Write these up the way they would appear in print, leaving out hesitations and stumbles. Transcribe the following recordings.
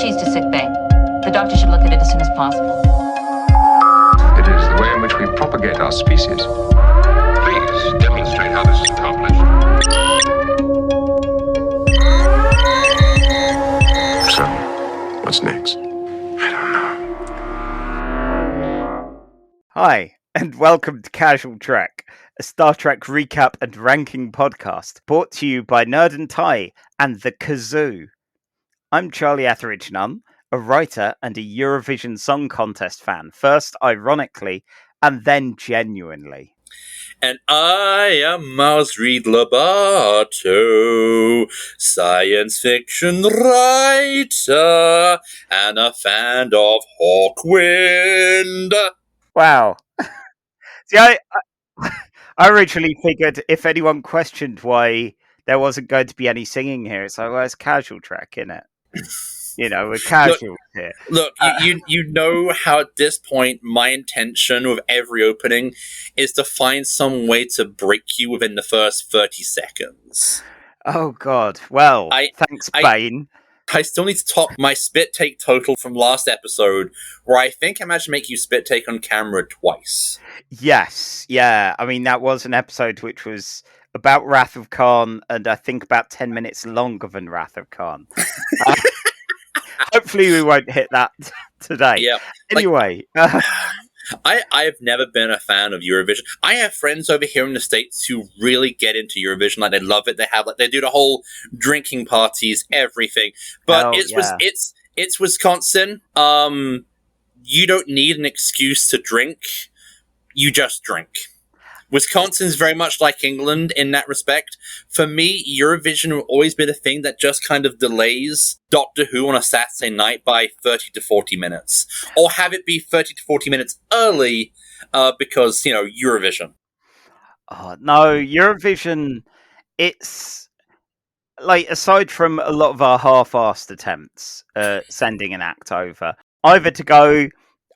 Proceeds to sickbay. The doctor should look at it as soon as possible. It is the way in which we propagate our species. Please demonstrate how this is accomplished. So, what's next? I don't know. Hi, and welcome to Casual Trek, a Star Trek recap and ranking podcast brought to you by Nerd and Ty and the Kazoo. I'm Charlie Etheridge Nunn, a writer and a Eurovision Song Contest fan, first ironically and then genuinely. And I am Miles Reed Lobato, science fiction writer, and a fan of Hawkwind. Wow. See, I originally figured if anyone questioned why there wasn't going to be any singing here, it's like, well, it's Casual Trek, innit? You know, we're casual here. Look, you know how at this point my intention with every opening is to find some way to break you within the first 30 seconds. Oh, God. Well, thanks, Bane. I still need to top my spit take total from last episode, where I think I managed to make you spit take on camera twice. Yes, yeah. I mean, that was an episode which was about Wrath of Khan, and I think about 10 minutes longer than Wrath of Khan. Hopefully we won't hit that today. Yeah. Anyway. I've never been a fan of Eurovision. I have friends over here in the States who really get into Eurovision. Like, they love it. They do the whole drinking parties, everything. But it's Wisconsin. You don't need an excuse to drink. You just drink. Wisconsin's very much like England in that respect. For me, Eurovision will always be the thing that just kind of delays Doctor Who on a Saturday night by 30 to 40 minutes. Or have it be 30 to 40 minutes early because, you know, Eurovision. Oh, no, Eurovision, it's like, aside from a lot of our half-assed attempts sending an act over, either to go,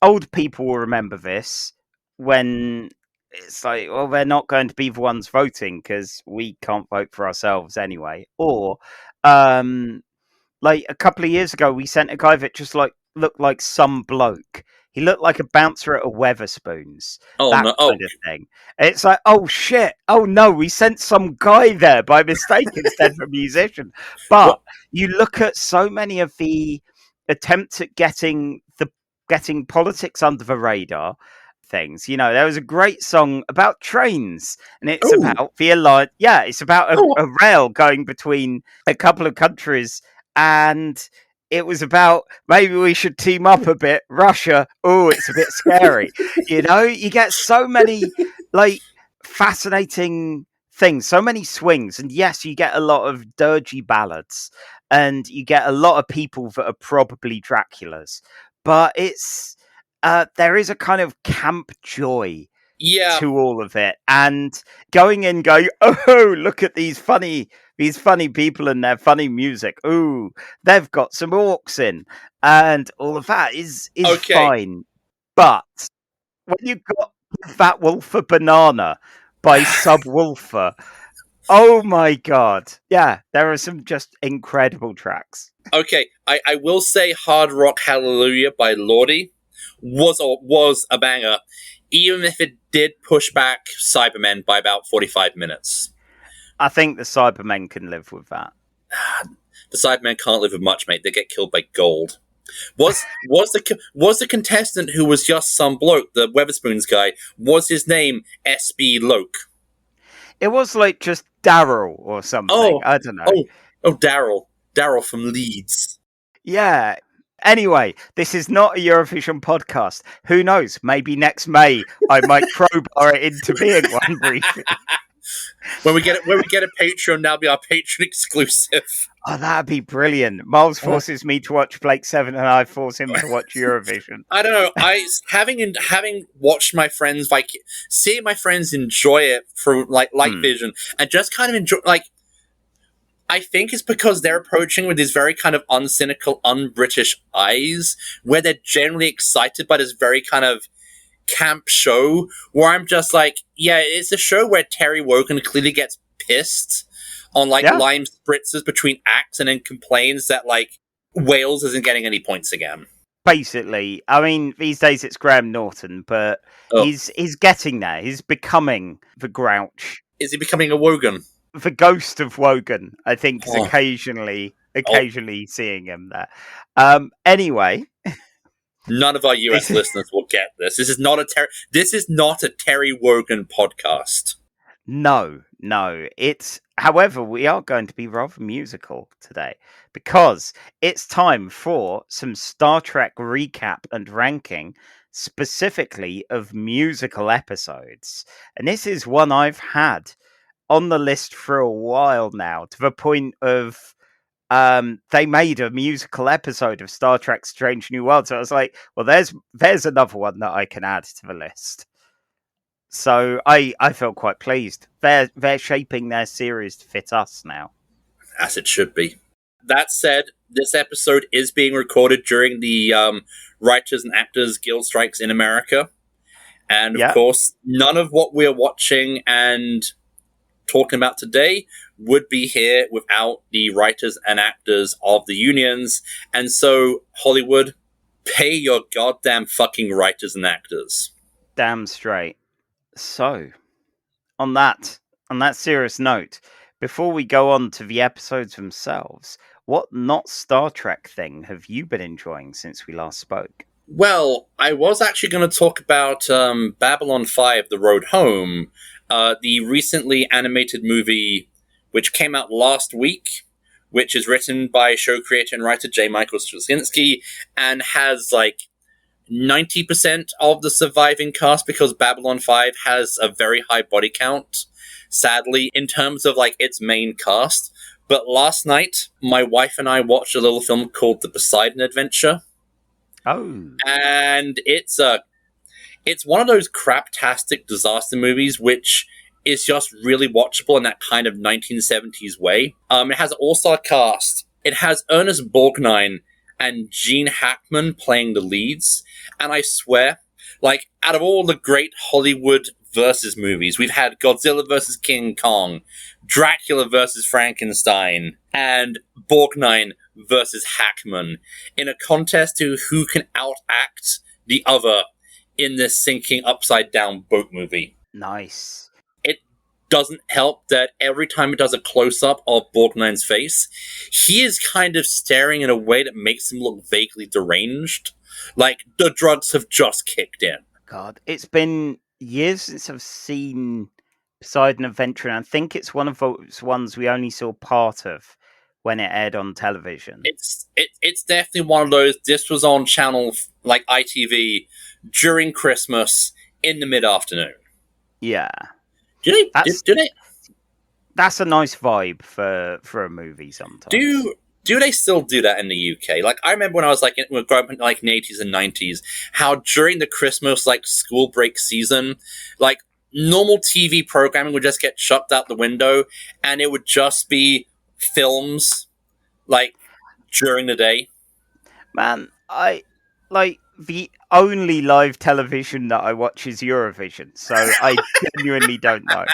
old people will remember this, when it's like, well, they're not going to be the ones voting because we can't vote for ourselves anyway. Or, like a couple of years ago, we sent a guy that just looked like some bloke. He looked like a bouncer at a Weatherspoons. Kind of thing. It's like, oh shit! Oh no, we sent some guy there by mistake instead of a musician. But you look at so many of the attempts at getting politics under the radar things. You know, there was a great song about trains, and it's about the line. Yeah, it's about a rail going between a couple of countries, and it was about maybe we should team up a bit. Russia, it's a bit scary. You know, you get so many like fascinating things, so many swings, and yes, you get a lot of dirgy ballads, and you get a lot of people that are probably Draculas, but it's. There is a kind of camp joy to all of it, and going in, going, oh, look at these funny people and their funny music. Ooh, they've got some orcs in, and all of that is fine. But when you got That Wolf a Banana by Subwoofer, oh my god, yeah, there are some just incredible tracks. Okay, I will say Hard Rock Hallelujah by Lordi was a banger, even if it did push back Cybermen by about 45 minutes. I think the Cybermen can live with that. The Cybermen can't live with much, mate. They get killed by gold. Was the contestant who was just some bloke, the Weatherspoons guy, was his name S.B. Loke? It was like just Daryl or something. I don't know. Oh, Daryl from Leeds. Yeah. Anyway, this is not a Eurovision podcast. Who knows? Maybe next May I might crowbar it into being one briefly. When we get a Patreon, that'll be our Patreon exclusive. Oh, that'd be brilliant. Miles forces me to watch Blake 7 and I force him to watch Eurovision. I don't know. Having watched my friends, like, seeing my friends enjoy it through light vision and just kind of enjoy, like, I think it's because they're approaching with these very kind of uncynical, un-British eyes, where they're generally excited by this very kind of camp show, where I'm just like, yeah, it's a show where Terry Wogan clearly gets pissed on, like, lime spritzers between acts and then complains that, like, Wales isn't getting any points again. Basically, I mean, these days it's Graham Norton, but he's getting there. He's becoming the Grouch. Is he becoming a Wogan? The ghost of Wogan, I think, is occasionally seeing him there. Anyway, none of our US listeners will get this. This is not a Terry Wogan podcast. No. However, we are going to be rather musical today because it's time for some Star Trek recap and ranking, specifically of musical episodes. And this is one I've had on the list for a while now, to the point of they made a musical episode of Star Trek Strange New Worlds. So I was like, well, there's another one that I can add to the list. So I feel quite pleased. They're shaping their series to fit us now. As it should be. That said, this episode is being recorded during the Writers and Actors Guild strikes in America. And of course, none of what we're watching and talking about today would be here without the writers and actors of the unions. And so, Hollywood, pay your goddamn fucking writers and actors. Damn straight. So, on that serious note, before we go on to the episodes themselves, what not Star Trek thing have you been enjoying since we last spoke? Well, I was actually going to talk about Babylon 5, The Road Home, the recently animated movie which came out last week, which is written by show creator and writer J. Michael Straczynski, and has, 90% of the surviving cast, because Babylon 5 has a very high body count, sadly, in terms of, its main cast. But last night, my wife and I watched a little film called The Poseidon Adventure. Oh. And it's one of those craptastic disaster movies which is just really watchable in that kind of 1970s way. It has an all-star cast. It has Ernest Borgnine and Gene Hackman playing the leads. And I swear, out of all the great Hollywood versus movies, we've had Godzilla versus King Kong, Dracula versus Frankenstein, and Borgnine versus Hackman in a contest to who can outact the other in this sinking upside-down boat movie. Nice. It doesn't help that every time it does a close-up of Borgnine's face, he is kind of staring in a way that makes him look vaguely deranged. The drugs have just kicked in. God, it's been years since I've seen Poseidon Adventure, and I think it's one of those ones we only saw part of when it aired on television. It's definitely one of those. This was on channel ITV during Christmas in the mid-afternoon. Yeah. Do they? That's a nice vibe for a movie sometimes. Do they still do that in the UK? I remember when I was growing up in the 80s and 90s, how during the Christmas school break season, normal TV programming would just get chucked out the window, and it would just be films during the day. Man, I the only live television that I watch is Eurovision, so I genuinely don't know.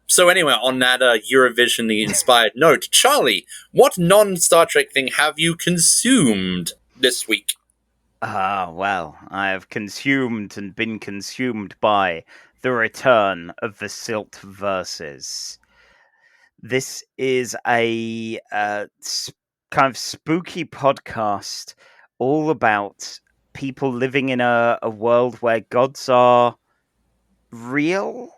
So anyway, on that Eurovision-y inspired note, Charlie, what non-Star Trek thing have you consumed this week? Well, I have consumed and been consumed by the return of the Silt Verses. This is a kind of spooky podcast all about people living in a world where gods are real,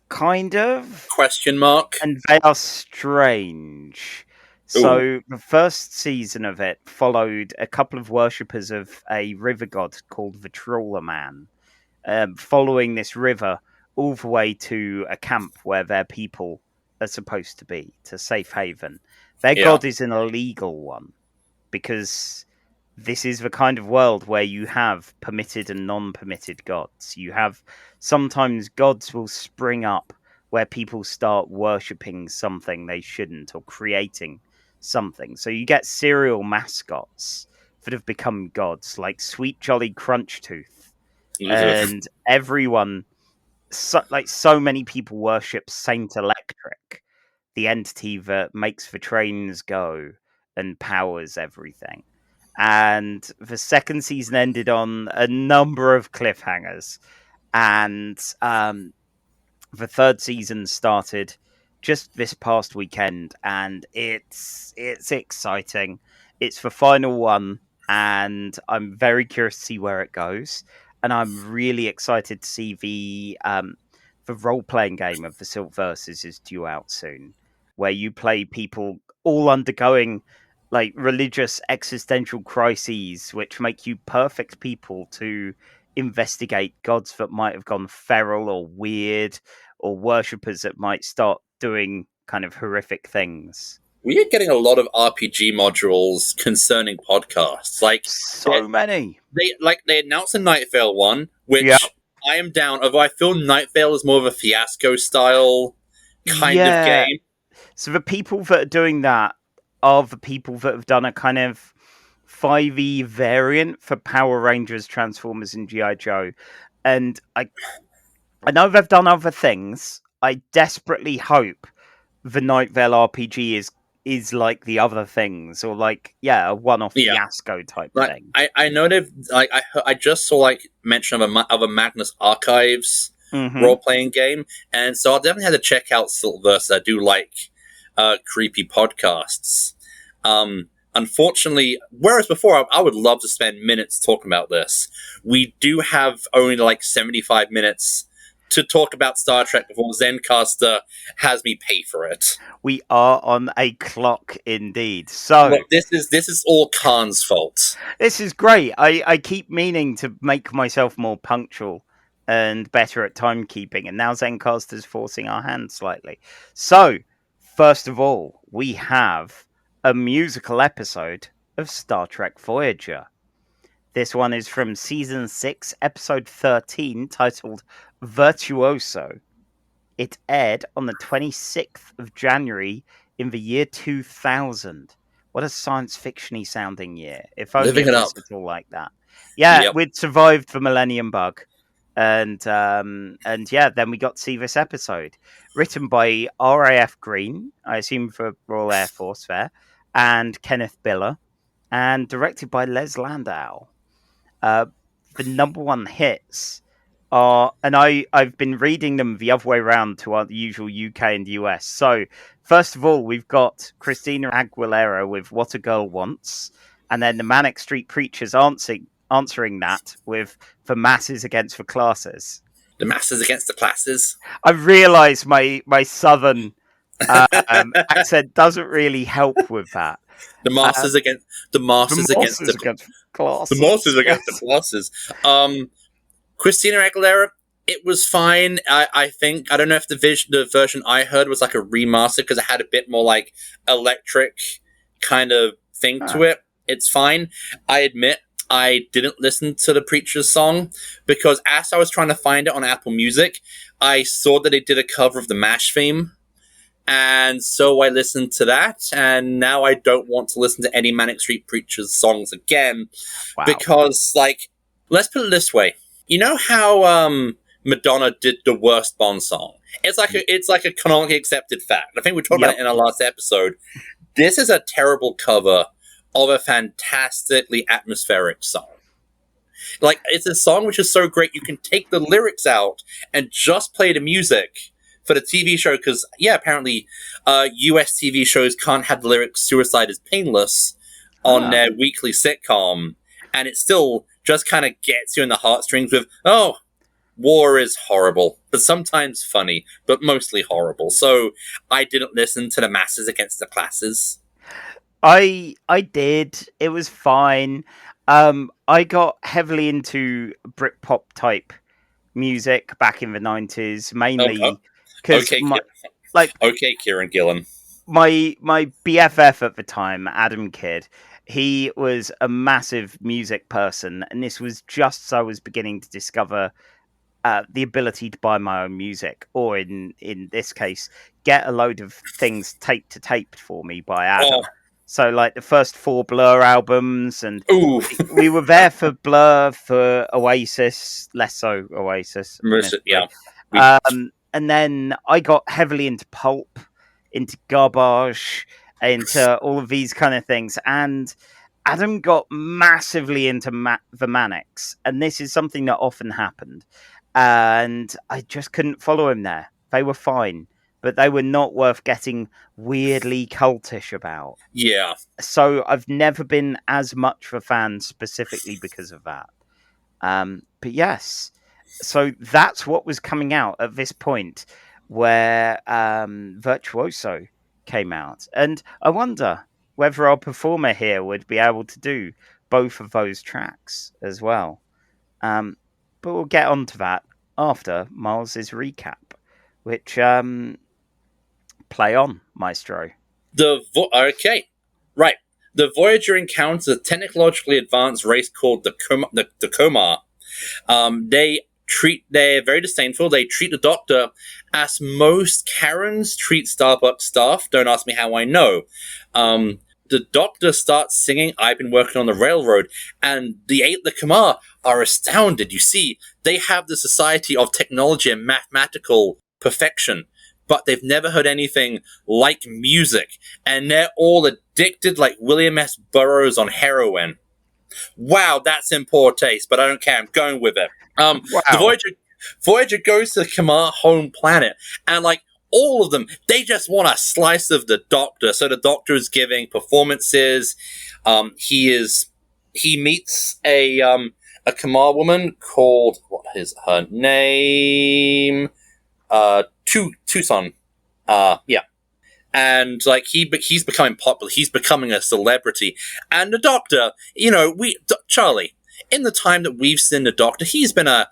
kind of? Question mark. And they are strange. So the first season of it followed a couple of worshippers of a river god called the Trawler Man, following this river all the way to a camp where their people are supposed to be, to safe haven. Their god is an illegal one, because this is the kind of world where you have permitted and non-permitted gods. You have sometimes gods will spring up where people start worshipping something they shouldn't, or creating something. So you get serial mascots that have become gods, like Sweet Jolly Crunch Tooth. And everyone, so many people worship Saint Electric, the entity that makes the trains go and powers everything. And the second season ended on a number of cliffhangers, and the third season started just this past weekend, and it's exciting. It's the final one, and I'm very curious to see where it goes. And I'm really excited to see the role playing game of the Silk Verses is due out soon, where you play people all undergoing like religious existential crises, which make you perfect people to investigate gods that might have gone feral or weird, or worshippers that might start doing kind of horrific things. We are getting a lot of RPG modules concerning podcasts. Like so many. They announced a Night Vale one, which I am down. Although I feel Night Vale is more of a Fiasco style kind of game. So the people that are doing that are the people that have done a kind of 5e variant for Power Rangers, Transformers, and G.I. Joe. And I know they've done other things. I desperately hope the Night Vale RPG is like the other things, or like a one-off fiasco type thing. I know they've I just saw like mention of a Magnus Archives role-playing game, and so I'll definitely have to check out Silververse. I do like creepy podcasts. Unfortunately, whereas before I would love to spend minutes talking about this, we do have only like 75 minutes to talk about Star Trek before Zencastr has me pay for it. We are on a clock indeed. So look, this is all Khan's fault. This is great. I keep meaning to make myself more punctual and better at timekeeping, and now Zencastr's forcing our hand slightly. So, first of all, we have a musical episode of Star Trek Voyager. This one is from Season 6, Episode 13, titled Virtuoso. It aired on the 26th of January in the year 2000. What a science fiction-y sounding year. If only it was at all like that. Yeah, we'd survived the Millennium Bug. And then we got to see this episode. Written by RAF Green, I assume for Royal Air Force there, and Kenneth Biller, and directed by Les Landau. The number one hits are, and I've been reading them the other way around to our usual UK and US. So, first of all, we've got Christina Aguilera with What a Girl Wants, and then the Manic Street Preachers answering that with The Masses Against the Classes. The Masses Against the Classes? I realise my southern accent doesn't really help with that. The Masses against the Classes. The Masses Against the Classes. Christina Aguilera, it was fine. I think, I don't know if the version I heard was like a remaster because it had a bit more like electric kind of thing to it. It's fine. I admit I didn't listen to the Preacher's song because as I was trying to find it on Apple Music, I saw that they did a cover of the MASH theme. And so I listened to that, and now I don't want to listen to any Manic Street Preachers songs again. Wow. Because, like, let's put it this way. You know how Madonna did the worst Bond song? It's like a canonically accepted fact. I think we talked about it in our last episode. This is a terrible cover of a fantastically atmospheric song. Like, it's a song which is so great you can take the lyrics out and just play the music for the TV show, because, apparently US TV shows can't have the lyrics "Suicide is Painless" on their weekly sitcom, and it still just kind of gets you in the heartstrings with, oh, war is horrible, but sometimes funny, but mostly horrible. So I didn't listen to the Masses Against the Classes. I did. It was fine. I got heavily into Britpop type music back in the 90s, mainly because Kieran Gillen. My BFF at the time, Adam Kidd, he was a massive music person, and this was just as I was beginning to discover the ability to buy my own music, or in this case, get a load of things tape to taped for me by Adam. Oh. So, like the first 4 Blur albums, and we were there for Blur, for Oasis, less so Oasis. And then I got heavily into pulp, into garbage, into all of these kind of things. And Adam got massively into the Manics, and this is something that often happened. And I just couldn't follow him there. They were fine, but they were not worth getting weirdly cultish about. Yeah. So I've never been as much of a fan specifically because of that. But yes, so that's what was coming out at this point where Virtuoso came out. And I wonder whether our performer here would be able to do both of those tracks as well. But we'll get onto that after Miles's recap, which play on, Maestro. Okay, right. The Voyager encounters a technologically advanced race called the Komar. They're very disdainful. They treat the Doctor as most Karens treat Starbucks staff. Don't ask me how I know. The Doctor starts singing "I've Been Working on the Railroad," and the Kamar are astounded. You see, they have the society of technology and mathematical perfection, but they've never heard anything like music, and they're all addicted like William S. Burroughs on heroin. Wow, that's in poor taste, but I don't care. I'm going with it. Wow. The Voyager goes to the Kamar home planet, and like all of them, they just want a slice of the Doctor. So the Doctor is giving performances. He meets a Kamar woman called, what is her name? Tucson. Yeah. And like he's becoming popular. He's becoming a celebrity. And the Doctor, Charlie, in the time that we've seen the Doctor, he's been a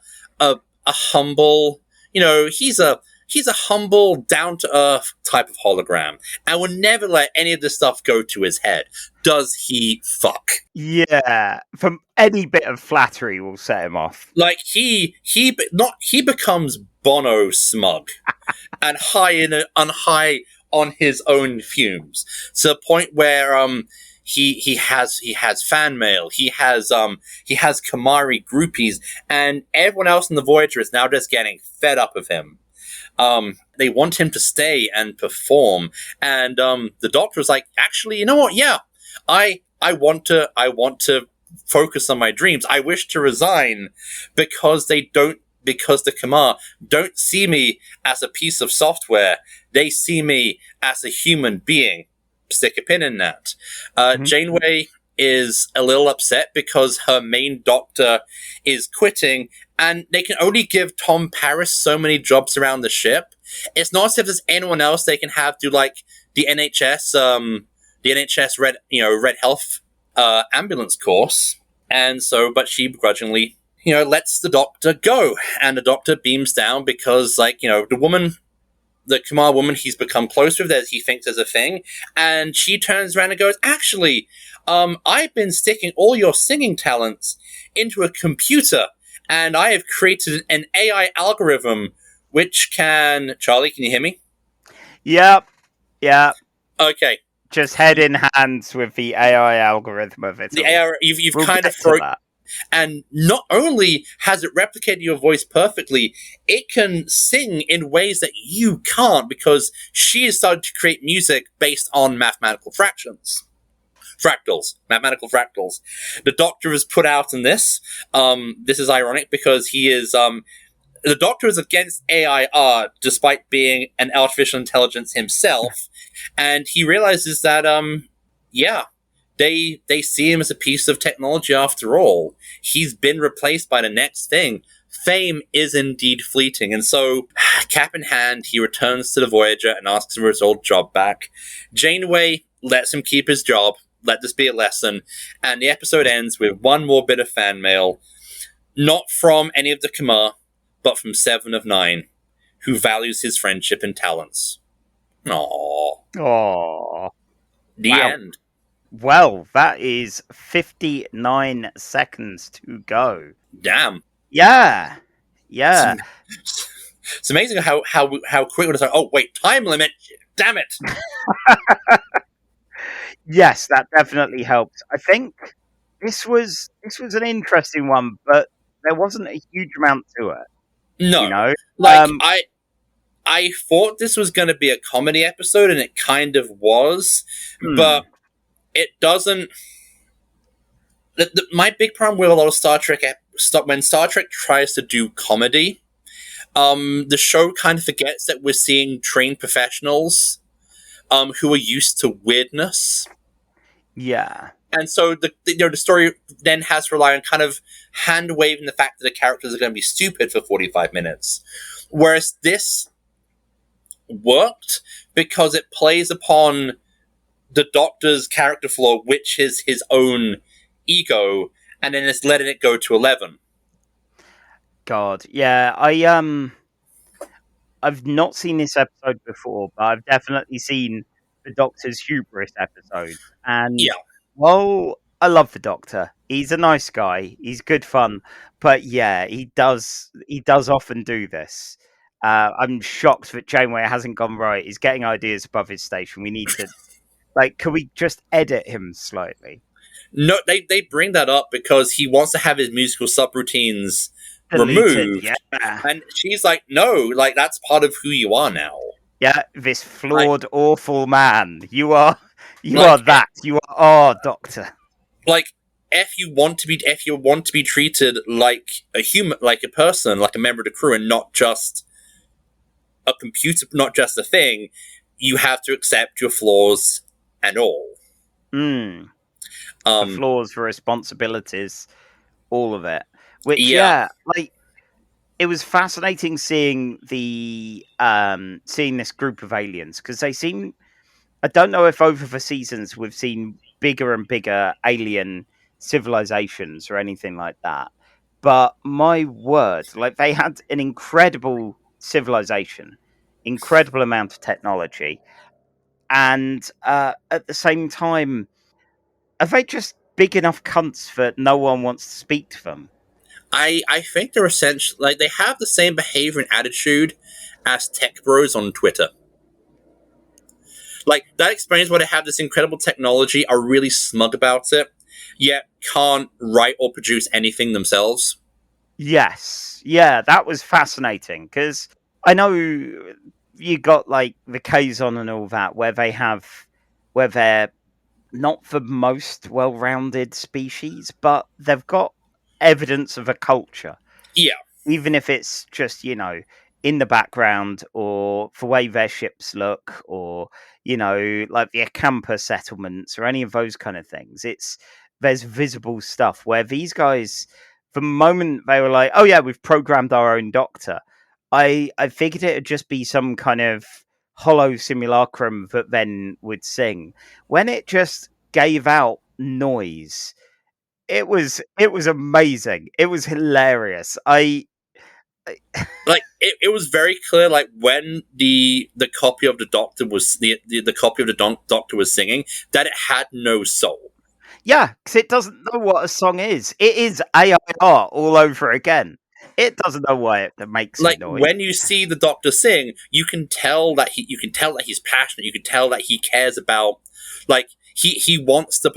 humble, he's a humble, down-to-earth type of hologram, and will never let any of this stuff go to his head. Does he fuck? Yeah, from any bit of flattery will set him off. Like he becomes Bono smug and high on his own fumes, to the point where he has fan mail, he has Kamari groupies, and everyone else in the Voyager is now just getting fed up of him. They want him to stay and perform, and the Doctor is like, actually, you know what? Yeah, I want to focus on my dreams. I wish to resign because the Kamar don't see me as a piece of software. They see me as a human being. Stick a pin in that. Janeway is a little upset because her main Doctor is quitting, and they can only give Tom Paris so many jobs around the ship. It's not as if there's anyone else they can have do like the NHS Red Health ambulance course. And so, but she begrudgingly, lets the Doctor go, and the Doctor beams down because, the Kamar woman he's become close with, that he thinks is a thing, and she turns around and goes, actually, I've been sticking all your singing talents into a computer, and I have created an AI algorithm which can... Charlie, can you hear me? Yep. Yeah. Okay. Just head in hands with the AI algorithm of it. The AI, you've kind of thrown... And not only has it replicated your voice perfectly, it can sing in ways that you can't, because she has started to create music based on mathematical fractals. Mathematical fractals. The Doctor is put out in this. This is ironic because he is... the Doctor is against AI art, despite being an artificial intelligence himself, and he realizes that, They see him as a piece of technology after all. He's been replaced by the next thing. Fame is indeed fleeting. And so, cap in hand, he returns to the Voyager and asks for his old job back. Janeway lets him keep his job. Let this be a lesson. And the episode ends with one more bit of fan mail. Not from any of the Kamar, but from 7 of 9, who values his friendship and talents. Aww. The end. Well, that is 59 seconds to go. Damn. Yeah. It's amazing how quick it is. Like, oh wait, time limit. Damn it. Yes, that definitely helped. I think this was an interesting one, but there wasn't a huge amount to it. No, I thought this was going to be a comedy episode, and it kind of was, but it doesn't. My big problem with a lot of Star Trek when Star Trek tries to do comedy, the show kind of forgets that we're seeing trained professionals who are used to weirdness. Yeah. And so the story then has to rely on kind of hand waving the fact that the characters are going to be stupid for 45 minutes. Whereas this worked because it plays upon the Doctor's character flaw, which is his own ego, and then it's letting it go to 11. God, yeah, I've not seen this episode before, but I've definitely seen the Doctor's Hubris episode. And while I love the Doctor, he's a nice guy, he's good fun, but yeah, he does often do this. I'm shocked that Janeway hasn't gone right. He's getting ideas above his station. We need to, can we just edit him slightly? No, they bring that up because he wants to have his musical subroutines removed. Yeah. And she's like, no, that's part of who you are now. Yeah, this flawed, awful man. You are that. You are our Doctor. If you want to be treated like a human, like a person, like a member of the crew, and not just a computer, not just a thing, you have to accept your flaws and all. The flaws, the responsibilities, all of it. Which, it was fascinating seeing seeing this group of aliens, because they seem. I don't know if over the seasons we've seen bigger and bigger alien civilizations or anything like that, but my word, they had an incredible civilization, incredible amount of technology, and at the same time, are they just big enough cunts that no one wants to speak to them? I think they're essentially they have the same behavior and attitude as tech bros on Twitter. That explains why they have this incredible technology, are really smug about it, yet can't write or produce anything themselves. Yes. Yeah, that was fascinating, because I know you got the Kazon and all that, where they're not the most well-rounded species, but they've got evidence of a culture. Yeah. Even if it's just, in the background, or the way their ships look, or, the Acampa settlements, or any of those kind of things. There's visible stuff where these guys, the moment they were like, oh yeah, we've programmed our own Doctor, I figured it would just be some kind of hollow simulacrum that then would sing. When it just gave out noise, it was amazing. It was hilarious. It was very clear, when the copy of the Doctor was the copy of the Doctor was singing, that it had no soul. Yeah, because it doesn't know what a song is. It is AIR all over again. It doesn't know why it makes a noise. When you see the Doctor sing, you can tell that he's passionate. You can tell that he cares about, he wants to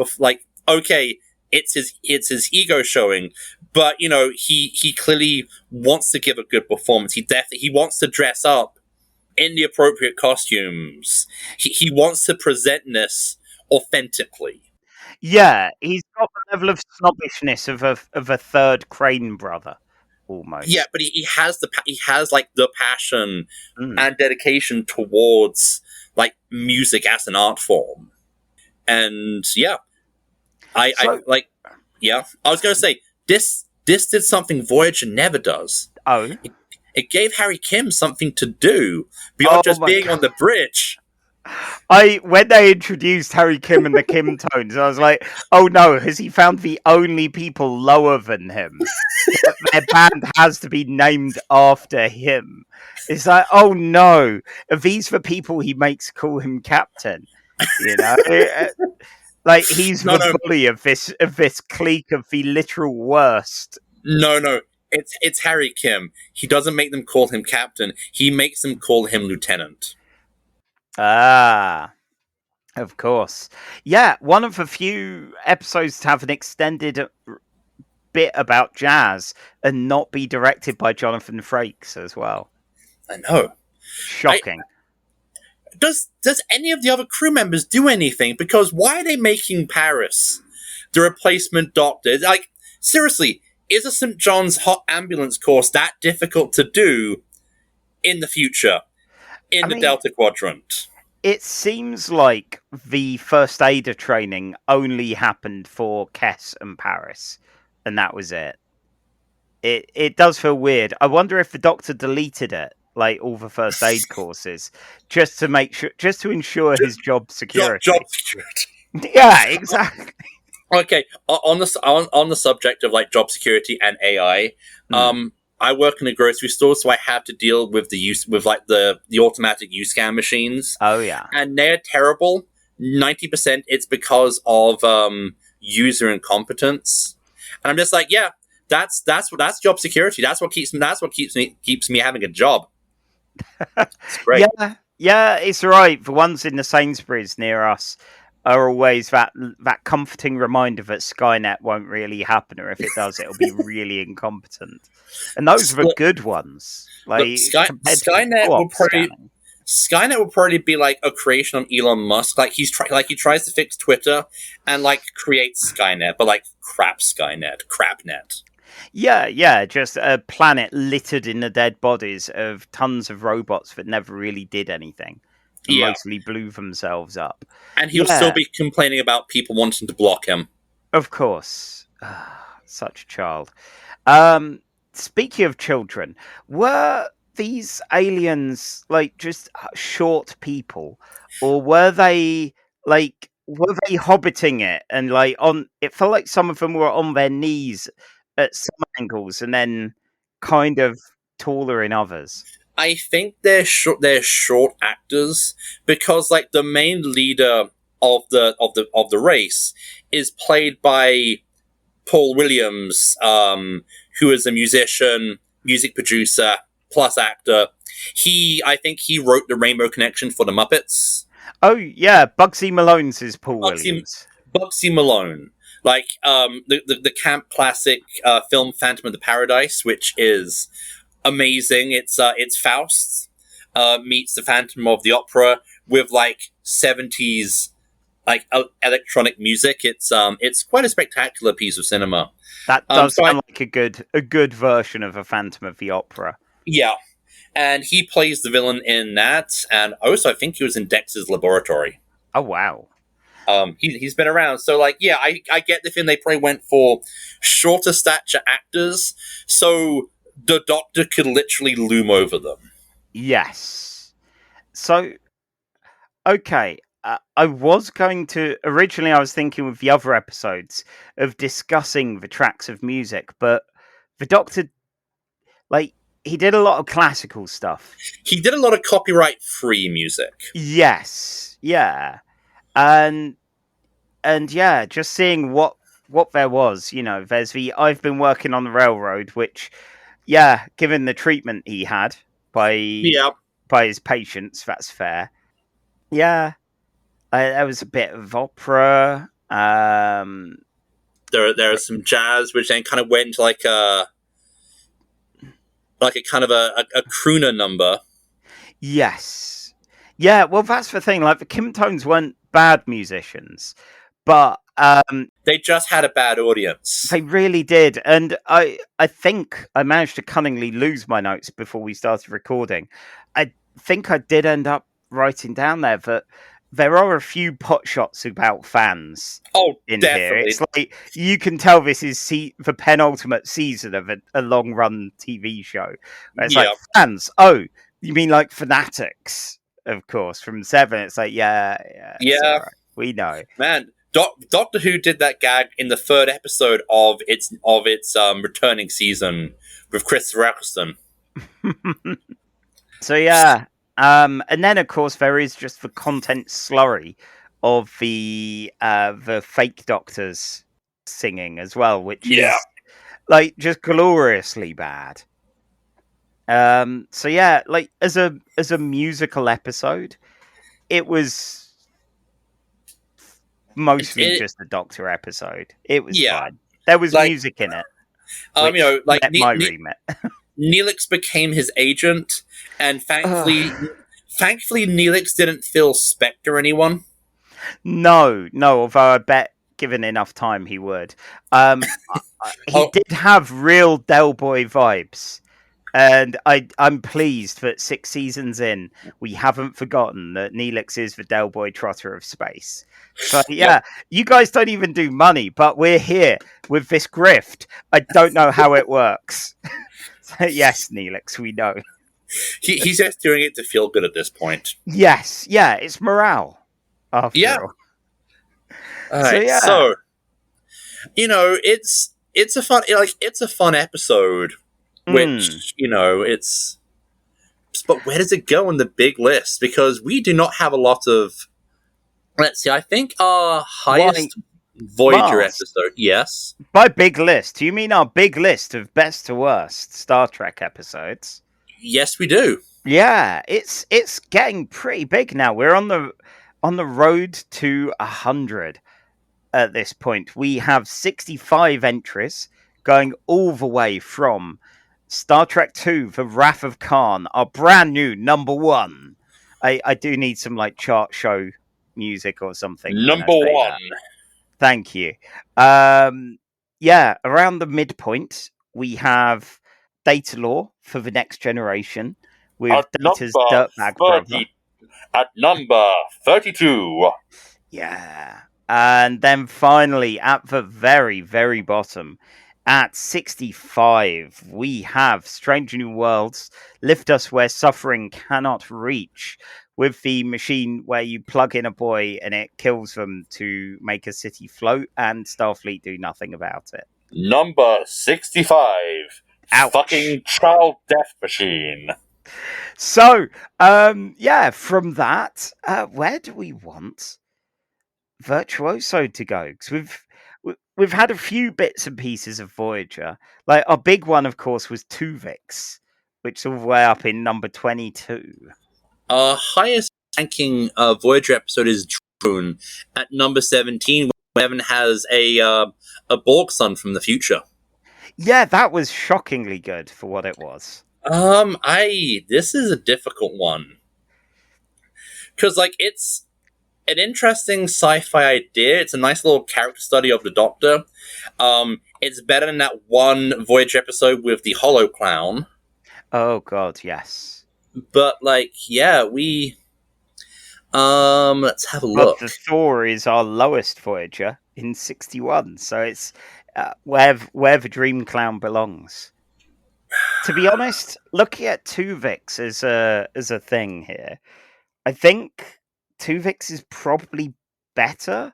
okay, it's his ego showing, but he clearly wants to give a good performance. He wants to dress up in the appropriate costumes. He wants to present this authentically. Yeah, he's got the level of snobbishness of a third Crane brother, almost. Yeah, but he has the passion and dedication towards music as an art form, and I was going to say this did something Voyager never does. Oh, it gave Harry Kim something to do beyond just being on the bridge. When they introduced Harry Kim and the Kim tones, I was like, oh no, has he found the only people lower than him? Their band has to be named after him. It's like, oh no, are these the people he makes call him captain? He's the bully of this clique of the literal worst. No, it's Harry Kim. He doesn't make them call him captain. He makes them call him lieutenant. Ah, of course. Yeah, one of the few episodes to have an extended bit about jazz and not be directed by Jonathan Frakes as well. I know. Shocking. Does any of the other crew members do anything? Because why are they making Paris the replacement Doctor? Like, seriously, is a St. John's hot ambulance course that difficult to do in the future in the Delta Quadrant? It seems like the first aider training only happened for Kess and Paris, and that was it. It does feel weird. I wonder if the Doctor deleted it, like all the first aid courses, just to make sure, just to ensure his job security. Job security. Yeah, exactly. Okay, on the subject of like job security and AI, I work in a grocery store, so I have to deal with the automatic U-scan machines. Oh yeah, and they're terrible. 90% it's because of user incompetence, and I'm just like, yeah, that's job security. That's what keeps me having a job. It's great. Yeah, it's right. The ones in the Sainsbury's near us are always that comforting reminder that Skynet won't really happen, or if it does, it'll be really incompetent. And those are the good ones. Like Skynet will probably be like a creation of Elon Musk. Like he tries to fix Twitter and like creates Skynet, but like crapnet. Yeah, just a planet littered in the dead bodies of tons of robots that never really did anything. Mostly blew themselves up. And he'll still be complaining about people wanting to block him. Of course. Such a child. Speaking of children, were these aliens like just short people? Or were they hobbiting it and like it felt like some of them were on their knees at some angles and then kind of taller in others? I think they're short actors because like the main leader of the race is played by Paul Williams, who is a musician, music producer, plus actor. I think he wrote the Rainbow Connection for the Muppets. Oh yeah, Bugsy Malone's is Paul Williams. Bugsy Malone. Like the camp classic film Phantom of the Paradise, which is amazing. It's Faust meets the Phantom of the Opera with like 70s like electronic music. It's quite a spectacular piece of cinema. That does sound like a good version of a Phantom of the Opera. Yeah, and he plays the villain in that, and also I think he was in Dexter's Laboratory. Oh wow. He's been around, so like, yeah, I get the feeling they probably went for shorter stature actors, so the Doctor could literally loom over them. Yes. So, okay, I was going to originally. I was thinking with the other episodes of discussing the tracks of music, but the Doctor, like, he did a lot of classical stuff. He did a lot of copyright-free music. Yes. Yeah. And yeah, just seeing what there was, there's the I've been working on the railroad, which, yeah, given the treatment he had by his patients, that's fair. Yeah, there was a bit of opera. There is some jazz, which then kind of went like a kind of a crooner number. Yes. Yeah, well, that's the thing. Like, the Kimtones weren't bad musicians, but they just had a bad audience. They really did. And I think I managed to cunningly lose my notes before we started recording. I think I did end up writing down there that there are a few pot shots about fans in definitely. Here. It's like, you can tell this is the penultimate season of a long-run TV show. It's like, fans, you mean like fanatics? Of course, from 7, it's like, yeah, right. We know. Man, Doctor Who did that gag in the 3rd episode of its returning season with Christopher Eccleston. So yeah, and then of course there is just the content slurry of the fake Doctors singing as well, which is like just gloriously bad. So yeah, like as a musical episode, it was mostly just a Doctor episode. It was fine. There was music in it. Like my remit. Neelix became his agent, and thankfully Neelix didn't feel Spectre anyone. No, although I bet given enough time he would. He did have real Del Boy vibes. And I'm pleased that 6 seasons in, we haven't forgotten that Neelix is the Del Boy Trotter of space. So yeah, you guys don't even do money, but we're here with this grift. I don't know how it works. So, yes, Neelix, we know. He's just doing it to feel good at this point. Yes, yeah, it's morale. After all. All right, so it's a fun episode. Which, it's... But where does it go on the big list? Because we do not have a lot of... Let's see, I think our highest Voyager episode... Yes? By big list, do you mean our big list of best to worst Star Trek episodes? Yes, we do. Yeah, it's getting pretty big now. We're on the road to 100 at this point. We have 65 entries going all the way from Star Trek II, The Wrath of Khan, our brand new number 1. I do need some like chart show music or something. Number 1. That. Thank you. Around the midpoint, we have Data Law for the Next Generation with Data's dirtbag brother. At number 32. Yeah. And then finally, at the very, very bottom, at 65, we have Strange New Worlds, Lift Us Where Suffering Cannot Reach, with the machine where you plug in a boy and it kills them to make a city float, and Starfleet do nothing about it. Number 65. Ouch. Fucking child death machine. So, from that, where do we want Virtuoso to go? Because we've had a few bits and pieces of Voyager. Like, our big one, of course, was Tuvix, which is all the way up in number 22. Our highest ranking Voyager episode is Drone at number 17, where Evan has a Borg son from the future. Yeah, that was shockingly good for what it was. This is a difficult one. Because, it's an interesting sci-fi idea. It's a nice little character study of the Doctor. It's better than that one Voyager episode with the Hollow Clown. Oh god, yes. But we let's have a look. But the Thor is our lowest Voyager in 61, so it's where the Dream Clown belongs. To be honest, looking at Tuvix as a thing here, I think Tuvix is probably better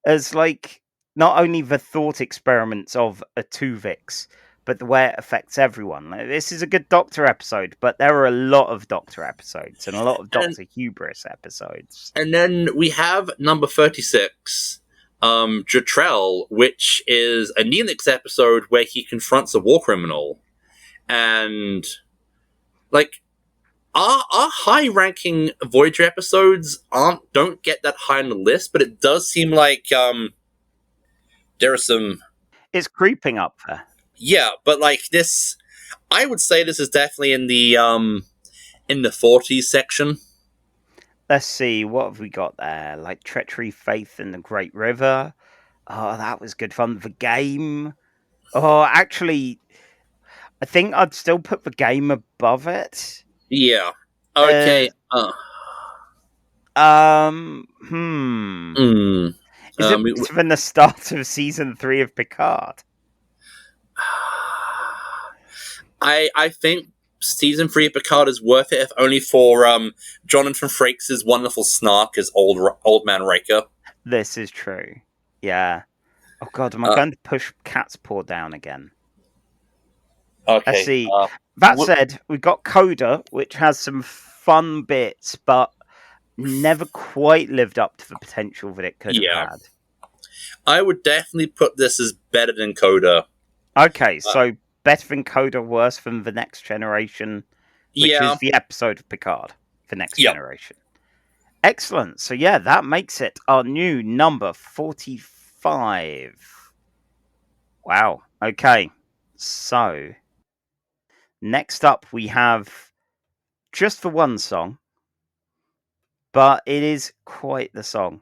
as not only the thought experiments of a Tuvix, but the way it affects everyone. This is a good Doctor episode, but there are a lot of Doctor episodes and a lot of Doctor Hubris episodes. And then we have number 36, Jatrell, which is a Neelix episode where he confronts a war criminal. And, our high-ranking Voyager episodes don't get that high on the list, but it does seem like there are some... It's creeping up there. Yeah, but this... I would say this is definitely in the 40s section. Let's see, what have we got there? Treachery, Faith, and the Great River. Oh, that was good fun. The Game. Oh, actually, I think I'd still put The Game above it. Yeah. Okay. Is it better than the start of season 3 of Picard? I think season 3 of Picard is worth it, if only for Jonathan Frakes' wonderful snark as old man Riker. This is true. Yeah. Oh god, am I going to push Cat's Paw down again? Okay. Let's see. That said, we've got Coda, which has some fun bits, but never quite lived up to the potential that it could have had. I would definitely put this as better than Coda. Okay, so better than Coda, worse than The Next Generation, which is the episode of Picard, The Next Generation. Excellent. So that makes it our new number 45. Wow. Okay. So Next up, we have just for one song, but it is quite the song.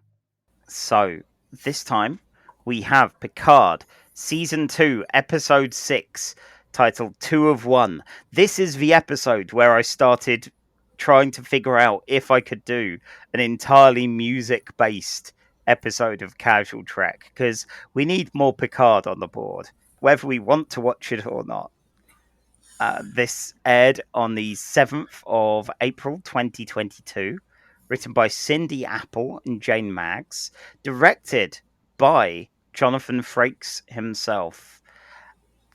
So this time we have Picard, Season 2, Episode 6, titled 2 of 1. This is the episode where I started trying to figure out if I could do an entirely music-based episode of Casual Trek, because we need more Picard on the board, whether we want to watch it or not. This aired on the 7th of April 2022, written by Cindy Apple and Jane Maggs, directed by Jonathan Frakes himself.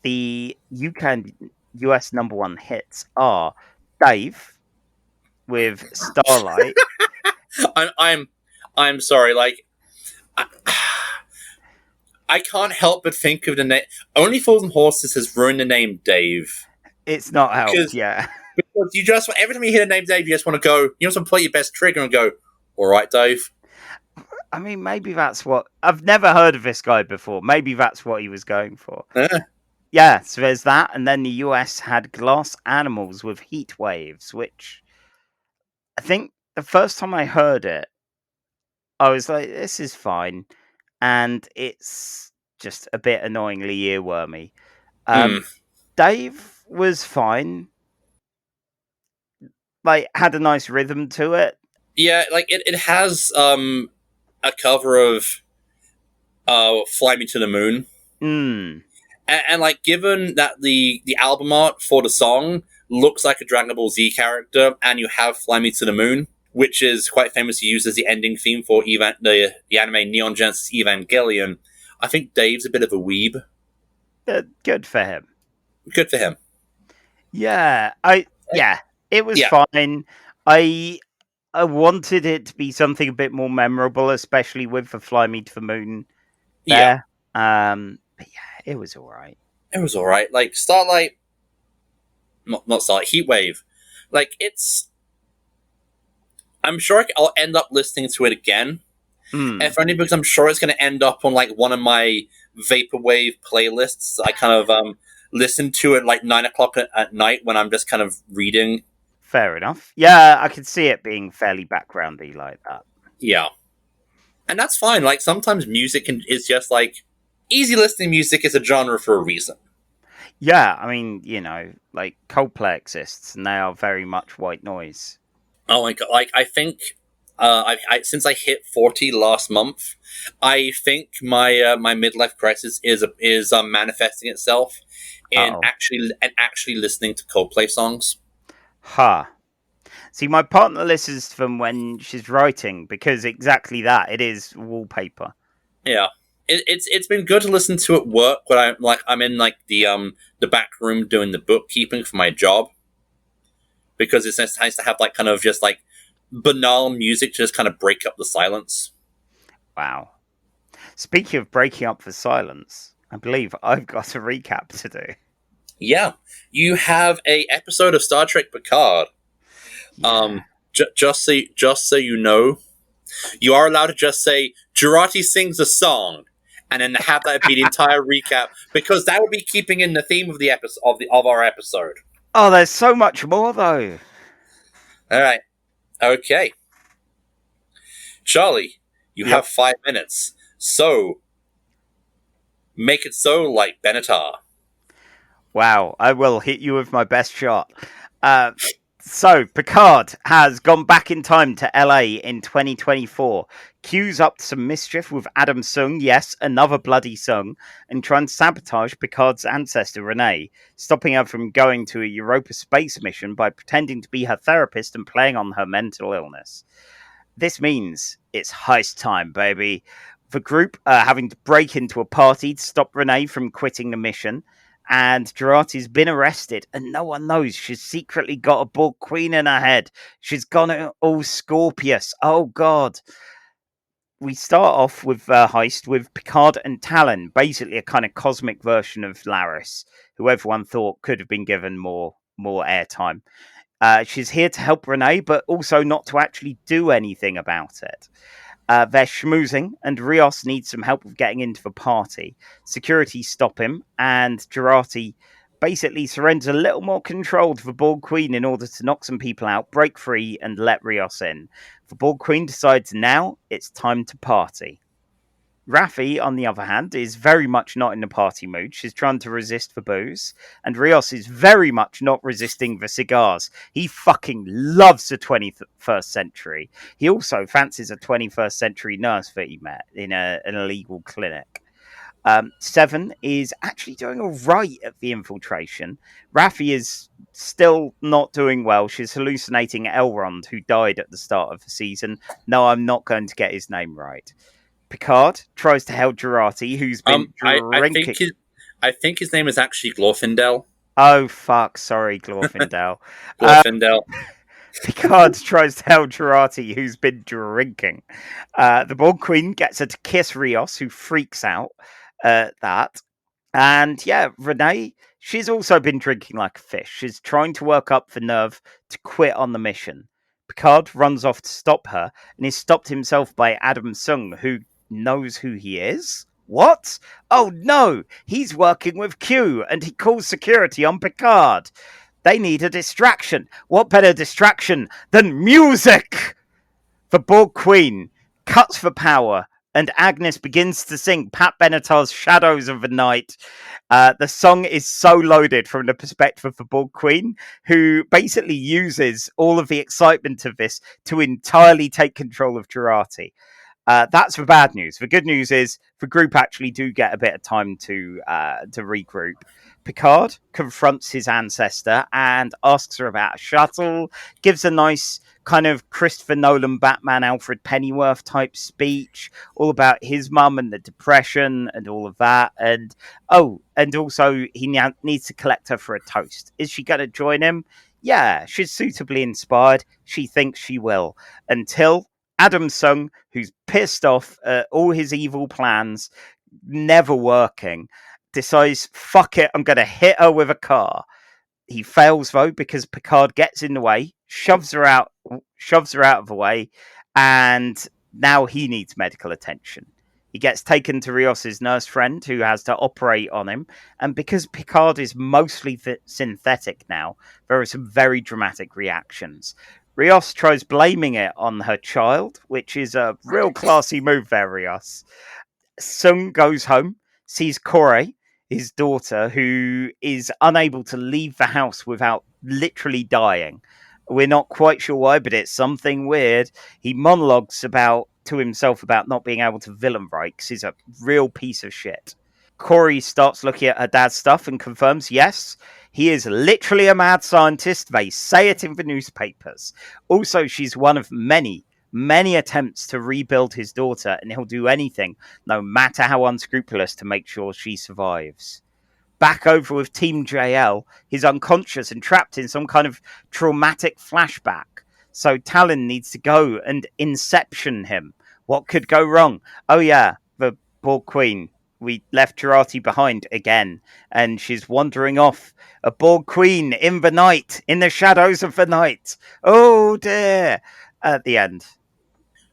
The UK and US number one hits are Dave with Starlight. I'm sorry, like I can't help but think of the name. Only Fools and Horses has ruined the name Dave. It's not helped, yeah. Because you just, every time you hear the name Dave, you just want to go, you just want to play your best trigger and go, all right, Dave. I mean, maybe that's what... I've never heard of this guy before. Maybe that's what he was going for. Yeah, so there's that. And then the US had Glass Animals with Heat Waves, which I think the first time I heard it, I was like, this is fine. And it's just a bit annoyingly earwormy. Dave was fine. Like, had a nice rhythm to it. Yeah, like it has a cover of Fly Me to the Moon. And like, given that the album art for the song looks like a Dragon Ball Z character, and you have Fly Me to the Moon, which is quite famously used as the ending theme for the anime Neon Genesis Evangelion, I think Dave's a bit of a weeb. Good for him. Good for him. Yeah, it was fine. I wanted it to be something a bit more memorable, especially with the Fly Me to the Moon there. Yeah. But yeah, it was alright. It was alright. Like, Starlight... Not Starlight, Heatwave. Like, it's... I'm sure I'll end up listening to it again. If only because I'm sure it's going to end up on, like, one of my Vaporwave playlists. I kind of listen to it, like, 9 o'clock at night when I'm just kind of reading. Fair enough. Yeah, I could see it being fairly backgroundy like that. Yeah. And that's fine. Like, sometimes music is just, like... Easy listening music is a genre for a reason. Yeah, I mean, you know, like, Coldplay exists, and they are very much white noise. Oh my god, like, I think... since I hit 40 last month, I think my my midlife crisis is manifesting itself in actually listening to Coldplay songs. See, my partner listens to them when she's writing, because exactly that, it is wallpaper. Yeah, it's been good to listen to at work when I'm in like the back room doing the bookkeeping for my job, because it's nice to have like kind of just like banal music to just kind of break up the silence. Wow. Speaking of breaking up the silence, I believe I've got a recap to do. Yeah, you have a episode of Star Trek Picard. Yeah. Just so you know, you are allowed to just say Jurati sings a song, and then have that be the entire recap, because that would be keeping in the theme of the episode of our episode. Oh, there's so much more though. All right, okay, Charlie, you have 5 minutes, so make it so like Benatar. Wow, I will hit you with my best shot. So, Picard has gone back in time to LA in 2024, cues up some mischief with Adam Sung, yes, another bloody Sung, and trying to sabotage Picard's ancestor, Renee, stopping her from going to a Europa space mission by pretending to be her therapist and playing on her mental illness. This means it's heist time, baby. The group are having to break into a party to stop Renee from quitting the mission, and Jurati's been arrested, and no one knows she's secretly got a Borg Queen in her head. She's gone all Scorpius. Oh, God. We start off with a heist with Picard and Talon, basically a kind of cosmic version of Laris, who everyone thought could have been given more airtime. She's here to help Renee, but also not to actually do anything about it. They're schmoozing, and Rios needs some help with getting into the party. Security stop him, and Jurati basically surrenders a little more control to the Borg Queen in order to knock some people out, break free, and let Rios in. The Borg Queen decides now it's time to party. Raffi, on the other hand, is very much not in the party mood. She's trying to resist the booze. And Rios is very much not resisting the cigars. He fucking loves the 21st century. He also fancies a 21st century nurse that he met in an illegal clinic. Seven is actually doing all right at the infiltration. Raffi is still not doing well. She's hallucinating Elrond, who died at the start of the season. No, I'm not going to get his name right. Picard tries to help Jurati, who's been drinking. I think his name is actually Glorfindel. Oh, fuck. Sorry, Glorfindel. Glorfindel. Picard tries to help Jurati, who's been drinking. The Borg Queen gets her to kiss Rios, who freaks out at that. And yeah, Renee, she's also been drinking like a fish. She's trying to work up the nerve to quit on the mission. Picard runs off to stop her and is stopped himself by Adam Sung, who knows who he is. What? Oh no, he's working with Q and he calls security on Picard. They need a distraction. What better distraction than music? The Borg Queen cuts for power and Agnes begins to sing Pat Benatar's Shadows of the Night. The song is so loaded from the perspective of the Borg Queen, who basically uses all of the excitement of this to entirely take control of Jurati. That's the bad news. The good news is the group actually do get a bit of time to regroup. Picard confronts his ancestor and asks her about a shuttle, gives a nice kind of Christopher Nolan Batman Alfred Pennyworth type speech, all about his mum and the depression and all of that. And also he needs to collect her for a toast. Is she going to join him? Yeah, she's suitably inspired. She thinks she will. Until Adam Sung, who's pissed off at all his evil plans never working, decides, fuck it, I'm going to hit her with a car. He fails, though, because Picard gets in the way, shoves her out of the way, and now he needs medical attention. He gets taken to Rios's nurse friend, who has to operate on him, and because Picard is mostly synthetic now, there are some very dramatic reactions. Rios tries blaming it on her child, which is a real classy move there, Rios. Sung goes home, sees Kore, his daughter, who is unable to leave the house without literally dying. We're not quite sure why, but it's something weird. He monologues to himself about not being able to villain right, because he's a real piece of shit. Kore starts looking at her dad's stuff and confirms, yes, he is literally a mad scientist. They say it in the newspapers. Also, she's one of many attempts to rebuild his daughter, and he'll do anything, no matter how unscrupulous, to make sure she survives. Back over with Team JL, he's unconscious and trapped in some kind of traumatic flashback. So Talon needs to go and inception him. What could go wrong? Oh yeah, the Borg Queen. We left Jurati behind again, and she's wandering off. A Borg Queen in the night, in the shadows of the night. Oh dear. At the end.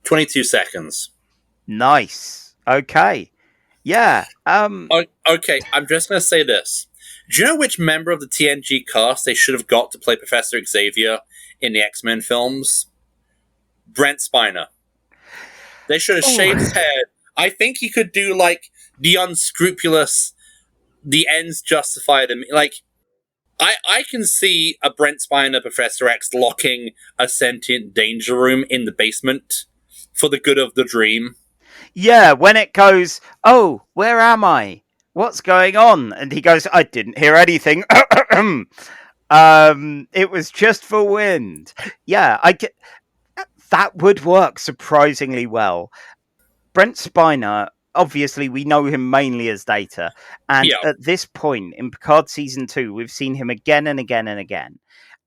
22 seconds. Nice. Okay. Yeah. Okay, I'm just going to say this. Do you know which member of the TNG cast they should have got to play Professor Xavier in the X-Men films? Brent Spiner. They should have shaved his head. I think he could do, like, the unscrupulous, the ends justify them. Like, I can see a Brent Spiner Professor X locking a sentient danger room in the basement for the good of the dream. Yeah, when it goes, oh, where am I? What's going on? And he goes, I didn't hear anything. It was just the wind. Yeah, that would work surprisingly well. Brent Spiner, obviously, we know him mainly as Data. And at this point, in Picard Season 2, we've seen him again and again and again.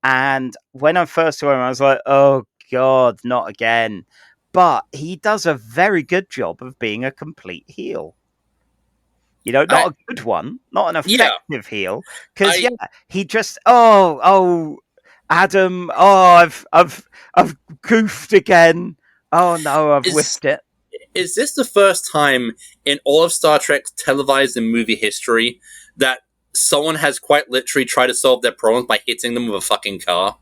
And when I first saw him, I was like, oh, God, not again. But he does a very good job of being a complete heel. You know, not a good one, not an effective heel. Because, he just, Adam, I've goofed again. Oh, no, I've whiffed it. Is this the first time in all of Star Trek's televised and movie history that someone has quite literally tried to solve their problems by hitting them with a fucking car?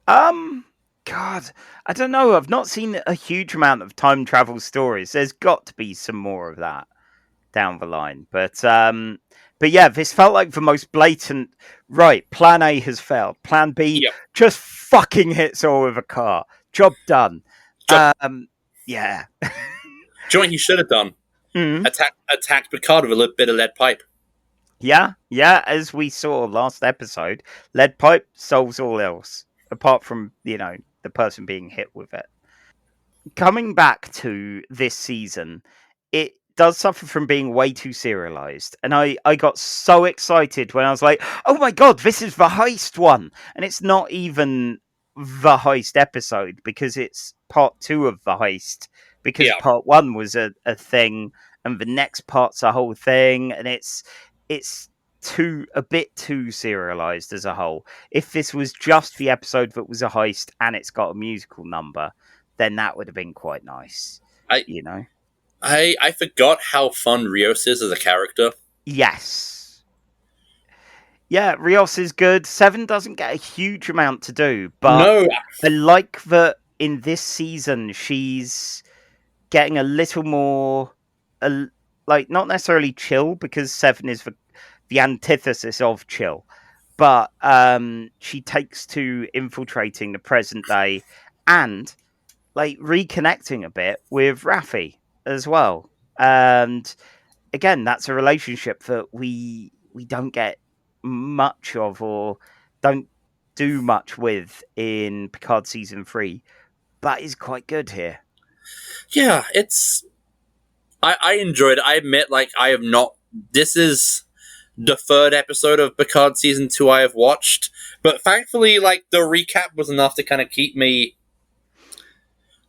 God, I don't know. I've not seen a huge amount of time travel stories. There's got to be some more of that down the line. But yeah, this felt like the most blatant. Right, Plan A has failed. Plan B just fucking hits her with a car. Job done. Yeah. Do you know what he should have done? Mm-hmm. Attacked Picard with a little bit of lead pipe. Yeah. As we saw last episode, lead pipe solves all else, apart from the person being hit with it. Coming back to this season, it does suffer from being way too serialized. And I got so excited when I was like, oh my god, this is the heist one. And it's not even the heist episode, because it's part 2 of the heist. Because part 1 was a thing, and the next part's a whole thing, and it's a bit too serialized as a whole. If this was just the episode that was a heist and it's got a musical number, then that would have been quite nice. I forgot how fun Rios is as a character. Yes. Yeah, Rios is good. Seven doesn't get a huge amount to do, but no. I like that in this season she's getting a little more, not necessarily chill, because Seven is the antithesis of chill, but she takes to infiltrating the present day and reconnecting a bit with Raffi as well. And again, that's a relationship that we don't get much of, or don't do much with in Picard season 3, but is quite good here. Yeah, I enjoyed it. I admit, I have not. This is the 3rd episode of Picard season 2 I have watched, but thankfully, the recap was enough to kind of keep me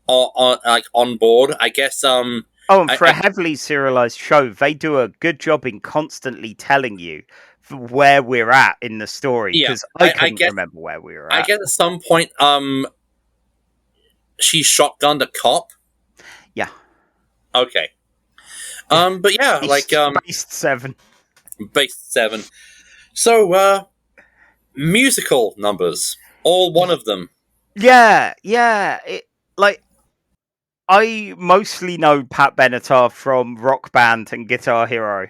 on board. I guess. And for a heavily serialized show, they do a good job in constantly telling you where we're at in the story. Because I couldn't remember where we were at. I guess at some point, she shotgunned a cop. Yeah. Okay. But yeah, Based 7. Based 7. So, musical numbers. All one of them. Yeah. I mostly know Pat Benatar from Rock Band and Guitar Hero.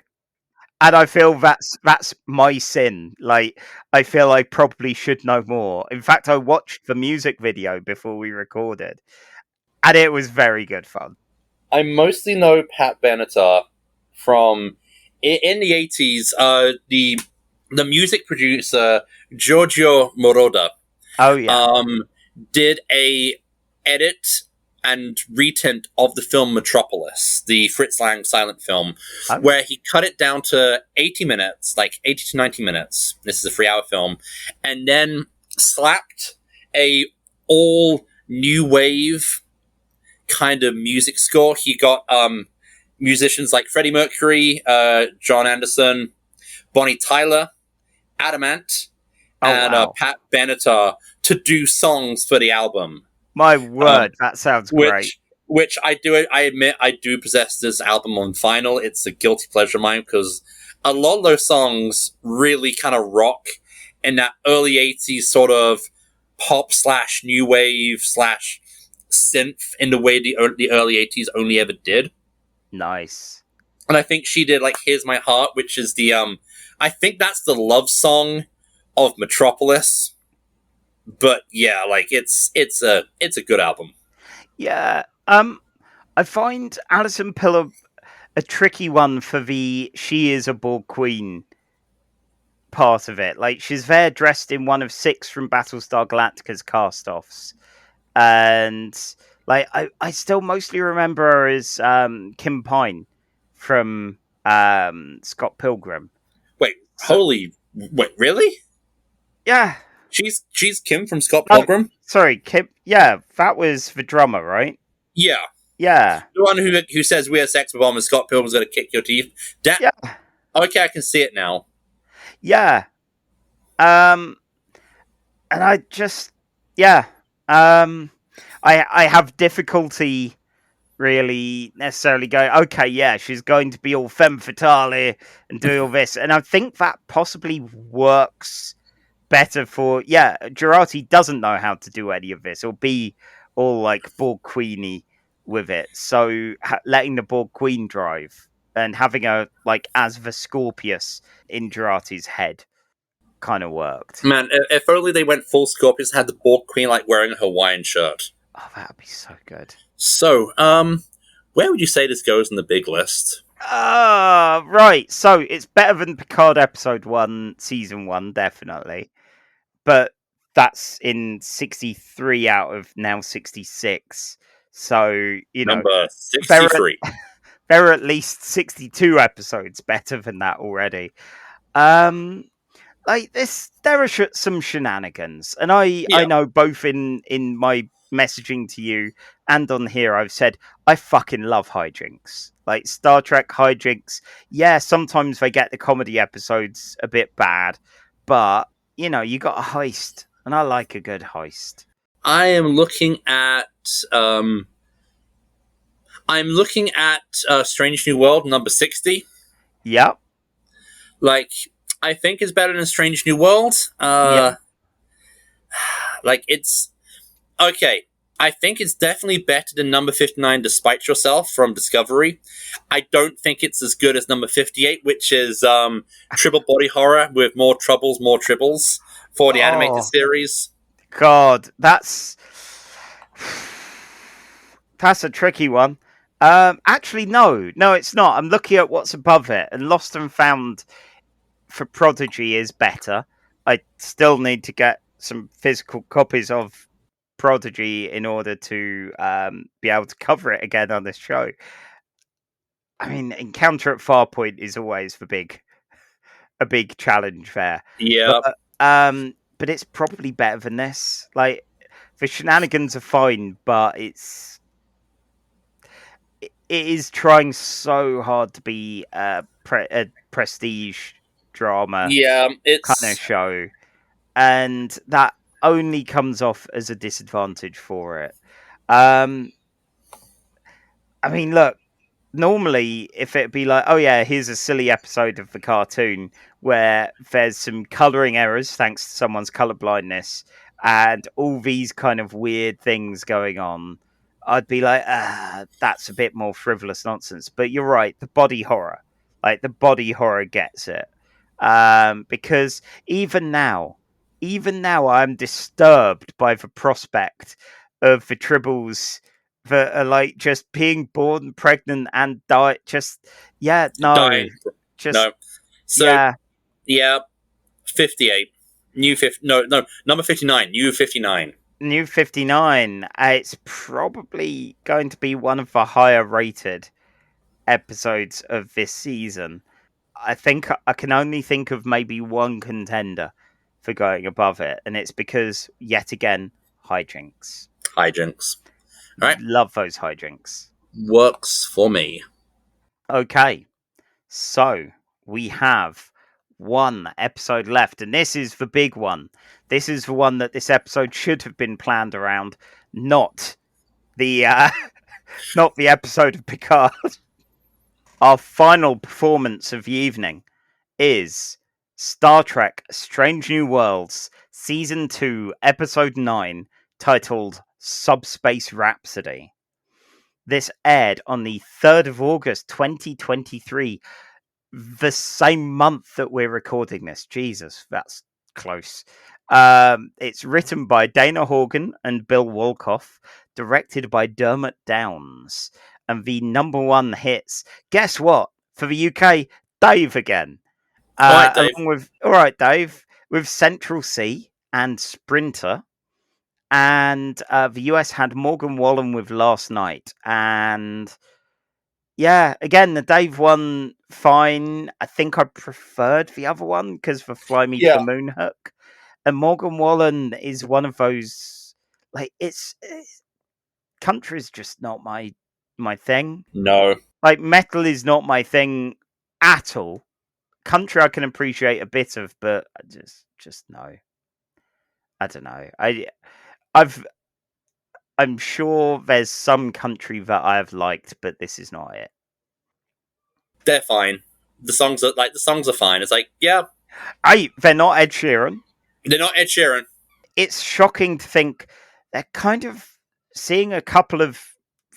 And I feel that's my sin. I feel I probably should know more. In fact, I watched the music video before we recorded, and it was very good fun. I mostly know Pat Benatar from, in the 80s, the music producer Giorgio Moroder. Oh, yeah. Did a edit and retint of the film Metropolis, the Fritz Lang silent film, where he cut it down to 80 minutes, 80 to 90 minutes. This is a 3-hour film. And then slapped a all new wave kind of music score. He got musicians like Freddie Mercury, John Anderson, Bonnie Tyler, Adamant, and Pat Benatar to do songs for the album. My word, that sounds great. Which I admit I do possess this album on vinyl. It's a guilty pleasure of mine, because a lot of those songs really kind of rock in that early 80s sort of pop / new wave / synth in the way the early 80s only ever did. Nice. And I think she did Here's My Heart, which is the I think that's the love song of Metropolis. But yeah, it's a good album. Yeah. I find Alison Pillar a tricky one for the She Is a Borg Queen part of it. She's there dressed in one of 6 from Battlestar Galactica's cast-offs. And I still mostly remember her as Kim Pine from Scott Pilgrim. Wait, really? Yeah. She's Kim from Scott Pilgrim? Sorry, Kim. Yeah, that was the drummer, right? Yeah. Yeah. The one who says we have sex with bomb and Scott Pilgrim's going to kick your teeth. Yeah. Okay, I can see it now. Yeah. And I just... Yeah. I have difficulty really necessarily go, okay, yeah, she's going to be all femme fatale and do all this. And I think that possibly works better for, Jurati doesn't know how to do any of this or be all like Borg Queenie with it. So letting the Borg Queen drive and having her like as the Scorpius in Jurati's head kind of worked. Man, if only they went full Scorpius and had the Borg Queen like wearing a Hawaiian shirt. Oh, that would be so good. So, where would you say this goes in the big list? Right. So it's better than Picard episode 1, season 1, definitely. But that's in 63 out of now 66. So, Number 63. There are at least 62 episodes better than that already. Like this, there are some shenanigans, and I know both in my messaging to you and on here, I've said I fucking love hijinks. Like Star Trek hijinks, yeah, sometimes they get the comedy episodes a bit bad, but you got a heist, and I like a good heist. I am looking at Strange New World number 60. Yep. Like, I think it's better than Strange New World. Yep. Like, it's okay. I think it's definitely better than number 59, Despite Yourself from Discovery. I don't think it's as good as number 58, which is triple body horror with more troubles, more triples for the animated series. God, that's a tricky one. Actually, no, it's not. I'm looking at what's above it, and Lost and Found for Prodigy is better. I still need to get some physical copies of Prodigy in order to be able to cover it again on this show. I mean, Encounter at Farpoint is always a big challenge there. Yeah. But it's probably better than this. Like, the shenanigans are fine, but it is trying so hard to be a prestige drama kind of show, and that only comes off as a disadvantage for it. I mean, look, normally if it'd be like, oh yeah, here's a silly episode of the cartoon where there's some colouring errors thanks to someone's colour blindness and all these kind of weird things going on, I'd be like, that's a bit more frivolous nonsense. But you're right, the body horror gets it. Because even now I'm disturbed by the prospect of the tribbles that are like just being born pregnant and die. No. So, 58. Number 59. New 59. New 59. It's probably going to be one of the higher rated episodes of this season. I think I can only think of maybe one contender for going above it, and it's because, yet again, hijinks. Hijinks. All right. Love those hijinks. Works for me. Okay, so we have one episode left, and this is the big one. This is the one that this episode should have been planned around, not the not the episode of Picard. Our final performance of the evening is Star Trek Strange New Worlds, Season 2, Episode 9, titled Subspace Rhapsody. This aired on the 3rd of August, 2023, the same month that we're recording this. Jesus, that's close. It's written by Dana Horgan and Bill Wolkoff, directed by Dermot Downes. And the number one hits, guess what? For the UK, Dave again. All right, Dave. All right, Dave. With Central C and Sprinter. And the US had Morgan Wallen with Last Night. And yeah, again, the Dave one, fine. I think I preferred the other one because for Fly Me to the Moon hook. And Morgan Wallen is one of those, like, it's country's just not my thing. No. Like, metal is not my thing at all. Country I can appreciate a bit of, but I just no. I don't know. I'm sure there's some country that I've liked, but this is not it. They're fine. The songs are fine. It's like, yeah. They're not Ed Sheeran. They're not Ed Sheeran. It's shocking to think they're kind of seeing a couple of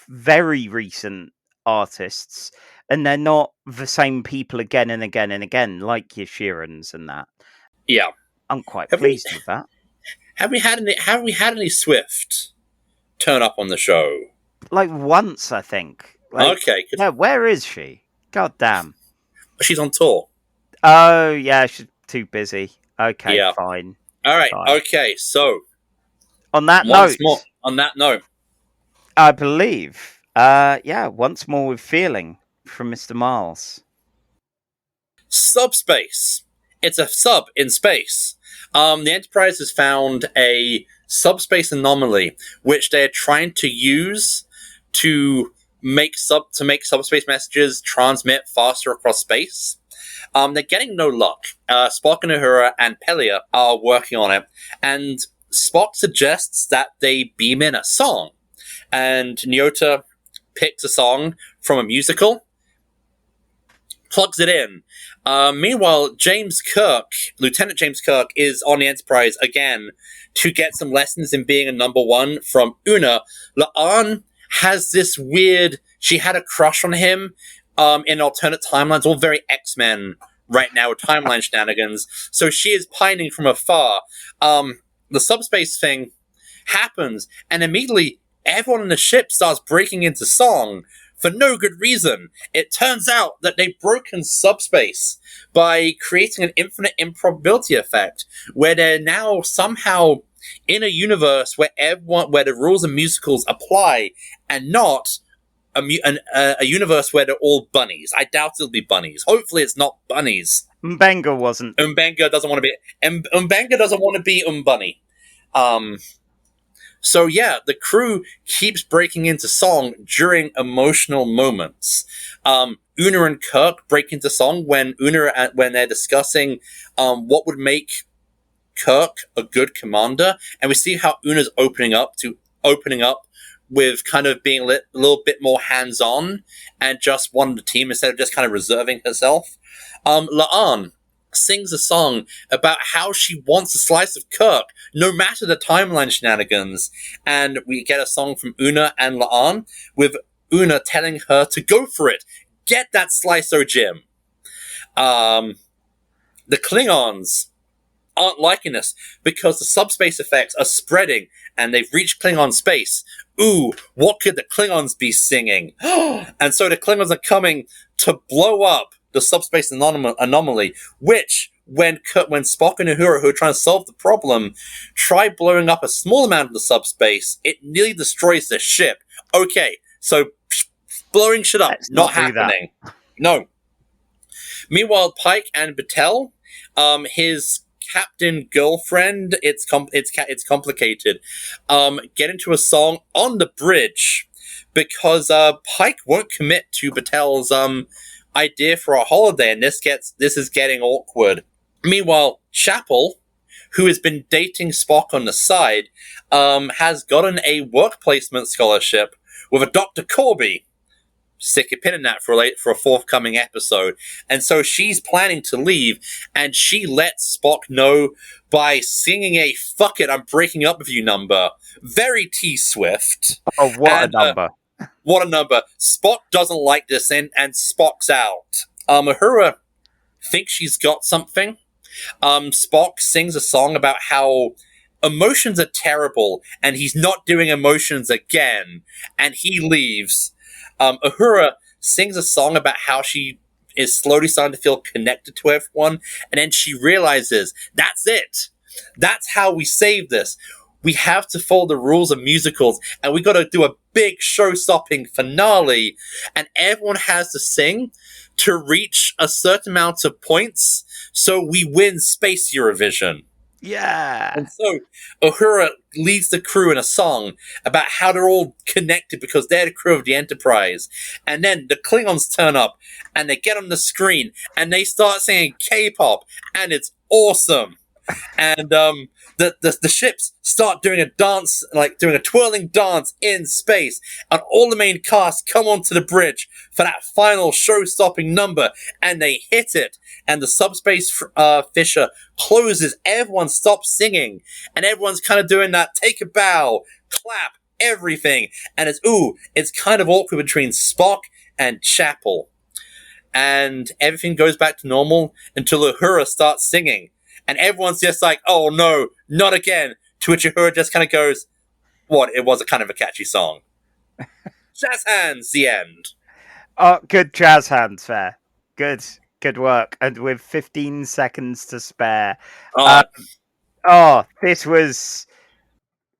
very recent artists, and they're not the same people again and again and again, like your Sheerans and that. Yeah. I'm quite pleased with that. Have we had any Swift turn up on the show? Like once, I think. Okay. Yeah, where is she? God damn. She's on tour. Oh, yeah, she's too busy. Okay, yeah. Fine. All right, fine. Okay, so... On that note, I believe, once more with Feeling from Mr. Miles. Subspace. It's a sub in space. The Enterprise has found a subspace anomaly, which they're trying to use to make subspace messages transmit faster across space. They're getting no luck. Spock and Uhura and Pelia are working on it, and Spock suggests that they beam in a song, and Nyota picks a song from a musical, plugs it in. Meanwhile, Lieutenant James Kirk, is on the Enterprise again to get some lessons in being a number one from Una. La'an has this weird... She had a crush on him in alternate timelines, all very X-Men right now with timeline shenanigans. So she is pining from afar. The subspace thing happens, and immediately everyone in the ship starts breaking into song for no good reason. It turns out that they've broken subspace by creating an infinite improbability effect, where they're now somehow in a universe where the rules of musicals apply, and not a universe where they're all bunnies. I doubt it'll be bunnies. Hopefully it's not bunnies. Mbenga wasn't. Mbenga doesn't want to be Umbunny. So yeah, the crew keeps breaking into song during emotional moments. Una and Kirk break into song when they're discussing what would make Kirk a good commander, and we see how Una's opening up with kind of being a little bit more hands-on and just one of the team instead of just kind of reserving herself. La'an sings a song about how she wants a slice of Kirk, no matter the timeline shenanigans. And we get a song from Una and La'an, with Una telling her to go for it. Get that slice, oh Jim. The Klingons aren't liking this because the subspace effects are spreading and they've reached Klingon space. Ooh, what could the Klingons be singing? And so the Klingons are coming to blow up the subspace anomaly, which, when Spock and Uhura, who are trying to solve the problem, try blowing up a small amount of the subspace, it nearly destroys the ship. Okay, so blowing shit up, not happening. No. Meanwhile, Pike and Batel, his captain girlfriend, it's complicated, get into a song on the bridge because Pike won't commit to Batel's idea for a holiday, and this is getting awkward. Meanwhile, Chapel, who has been dating Spock on the side, has gotten a work placement scholarship with a Dr. Corby. Stick a pin in that for a forthcoming episode. And so she's planning to leave, and she lets Spock know by singing a "fuck it, I'm breaking up with you" number. Very T-Swift. Oh, what a number. What a number. Spock doesn't like this, and Spock's out. Uhura thinks she's got something. Spock sings a song about how emotions are terrible, and he's not doing emotions again, and he leaves. Uhura sings a song about how she is slowly starting to feel connected to everyone, and then she realizes, that's it. That's how we save this. We have to follow the rules of musicals, and we got to do a big show-stopping finale, and everyone has to sing to reach a certain amount of points, so we win Space Eurovision. Yeah. And so Uhura leads the crew in a song about how they're all connected because they're the crew of the Enterprise. And then the Klingons turn up and they get on the screen and they start singing K-pop, and it's awesome. And the ships start doing a dance, like doing a twirling dance in space, and all the main cast come onto the bridge for that final show-stopping number, and they hit it, and the Subspace fissure closes, everyone stops singing, and everyone's kind of doing that take a bow, clap, everything, and it's kind of awkward between Spock and Chapel. And everything goes back to normal until Uhura starts singing. And everyone's just like, oh no, not again. To which Uhura just kind of goes, what? It was a kind of a catchy song. Jazz hands, the end. Oh, good jazz hands there. Good work. And with 15 seconds to spare. This was...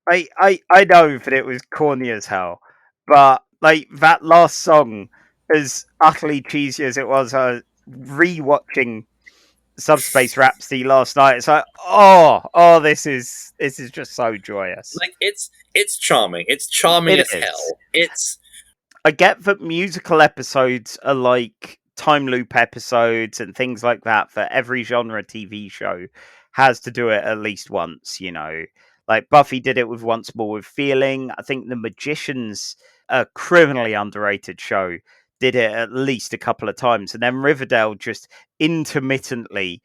I know that it was corny as hell. But, like, that last song, as utterly cheesy as it was, I was re-watching Subspace Rhapsody last night. It's like, this is just so joyous. Like, it's charming. It's charming as hell. I get that musical episodes are like time loop episodes and things like that, for every genre TV show has to do it at least once, you know. Like Buffy did it with Once More with Feeling. I think The Magicians, a criminally underrated show, did it at least a couple of times. And then Riverdale just intermittently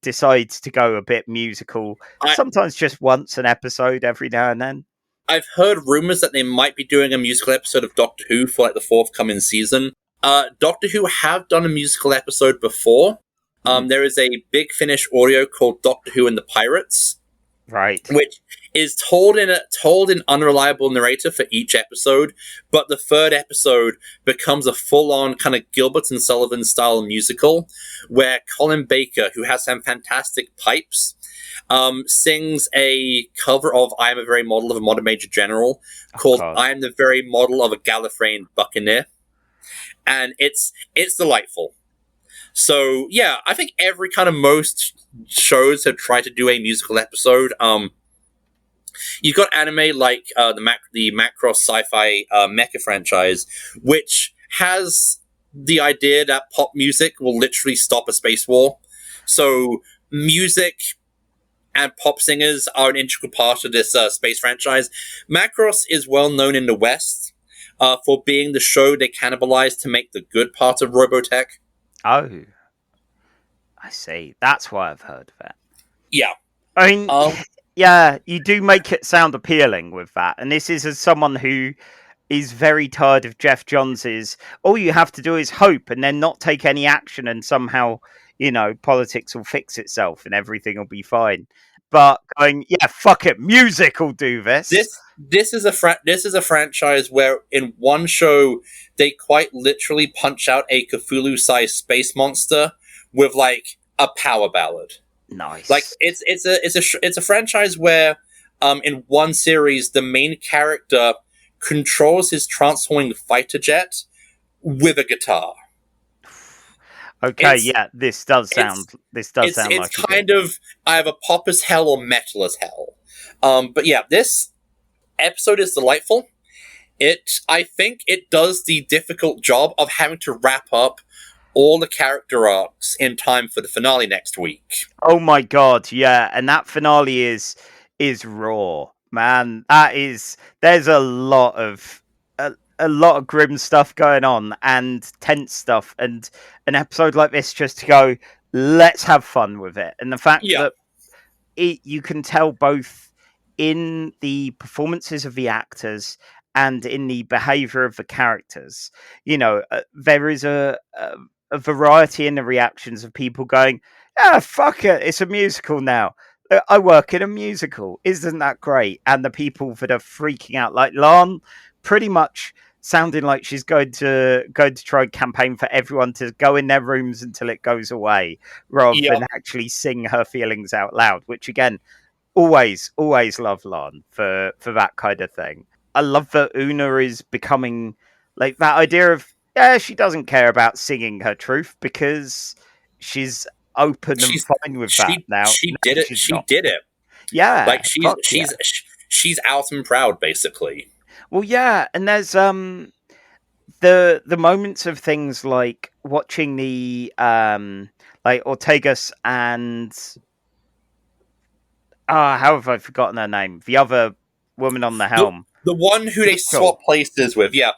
decides to go a bit musical. Sometimes just once an episode every now and then. I've heard rumors that they might be doing a musical episode of Doctor Who for like the forthcoming season. Doctor Who have done a musical episode before. There is a Big Finish audio called Doctor Who and the Pirates. Right. Which is told in unreliable narrator for each episode, but the third episode becomes a full-on kind of Gilbert and Sullivan style musical, where Colin Baker, who has some fantastic pipes, sings a cover of I Am a Very Model of a Modern Major General called I Am the Very Model of a Gallifreyan Buccaneer. And it's delightful. So, yeah, I think every kind of most shows have tried to do a musical episode. You've got anime like the Macross sci-fi mecha franchise, which has the idea that pop music will literally stop a space war. So, music and pop singers are an integral part of this space franchise. Macross is well known in the West for being the show they cannibalized to make the good part of Robotech. Oh, I see. That's why I've heard of it. Yeah. I mean, yeah, you do make it sound appealing with that. And this is as someone who is very tired of Jeff Johns' all you have to do is hope and then not take any action, and somehow, you know, politics will fix itself and everything will be fine. But going, yeah, fuck it, music will do this. This is a franchise where in one show they quite literally punch out a Cthulhu-sized space monster with like a power ballad. Nice. Like it's a franchise where in one series the main character controls his transforming fighter jet with a guitar. Okay, this does sound like it's kind of either pop as hell or metal as hell. But yeah, this episode is delightful. I think it does the difficult job of having to wrap up all the character arcs in time for the finale next week. Oh my god, yeah, and that finale is raw, man. There's a lot of grim stuff going on and tense stuff, and an episode like this just to go, let's have fun with it. And the fact that you can tell both in the performances of the actors and in the behavior of the characters, you know, there is a variety in the reactions of people going, fuck it, it's a musical now. I work in a musical. Isn't that great? And the people that are freaking out, like Lan, pretty much sounding like she's going to try and campaign for everyone to go in their rooms until it goes away, rather than actually sing her feelings out loud, which again, always love Lan for that kind of thing. I love that Una is becoming like that idea of, she doesn't care about singing her truth because she's open and fine with that now. She did it. She did it. Yeah. Like she's out and proud, basically. Well, yeah, and there's the moments of things like watching the like Ortegas and how have I forgotten her name? The other woman on the helm. The one who they swap places with, yeah.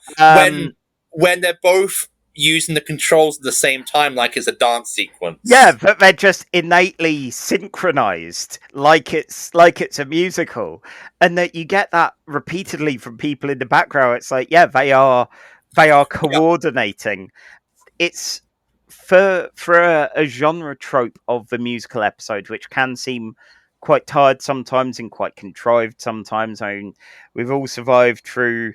When they're both using the controls at the same time, like it's a dance sequence. Yeah, but they're just innately synchronized, like it's a musical, and that you get that repeatedly from people in the background. It's like, yeah, they are coordinating. It's for a genre trope of the musical episode, which can seem quite tired sometimes and quite contrived sometimes. I mean, we've all survived through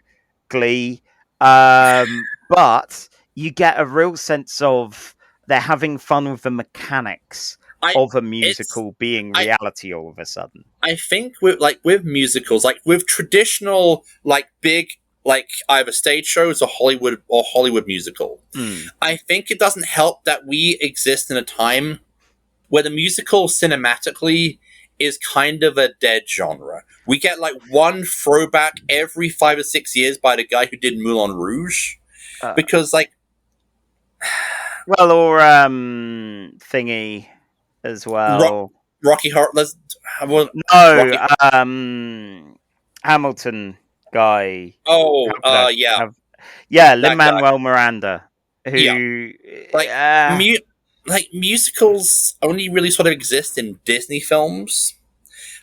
Glee, but you get a real sense of they're having fun with the mechanics of a musical being reality all of a sudden. I think with musicals, like with traditional, like big, like either stage shows or Hollywood musical, I think it doesn't help that we exist in a time where the musical cinematically is kind of a dead genre. We get like one throwback every 5 or 6 years by the guy who did Moulin Rouge, because like, well, or thingy as well. Rocky Horror. Hamilton guy. Yeah, Lin-Manuel Miranda, who like musicals only really sort of exist in Disney films,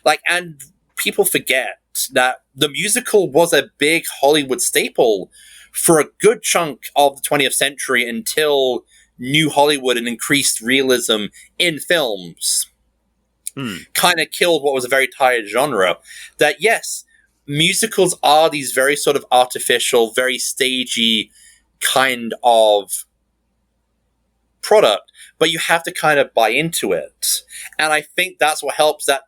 like, and people forget that the musical was a big Hollywood staple for a good chunk of the 20th century until New Hollywood and increased realism in films kind of killed what was a very tired genre. That yes, musicals are these very sort of artificial, very stagey kind of product, but you have to kind of buy into it. And I think that's what helps, that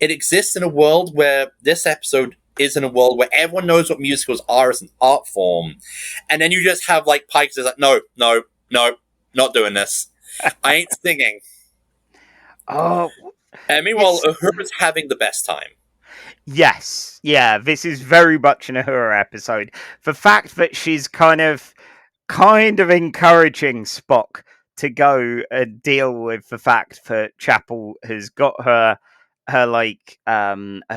it exists in a world where this episode is in a world where everyone knows what musicals are as an art form. And then you just have like Pike says like, no, not doing this. I ain't singing. Oh. And meanwhile, Uhura's having the best time. Yes. Yeah, this is very much an Uhura episode. The fact that she's kind of encouraging Spock to go and deal with the fact that Chapel has got her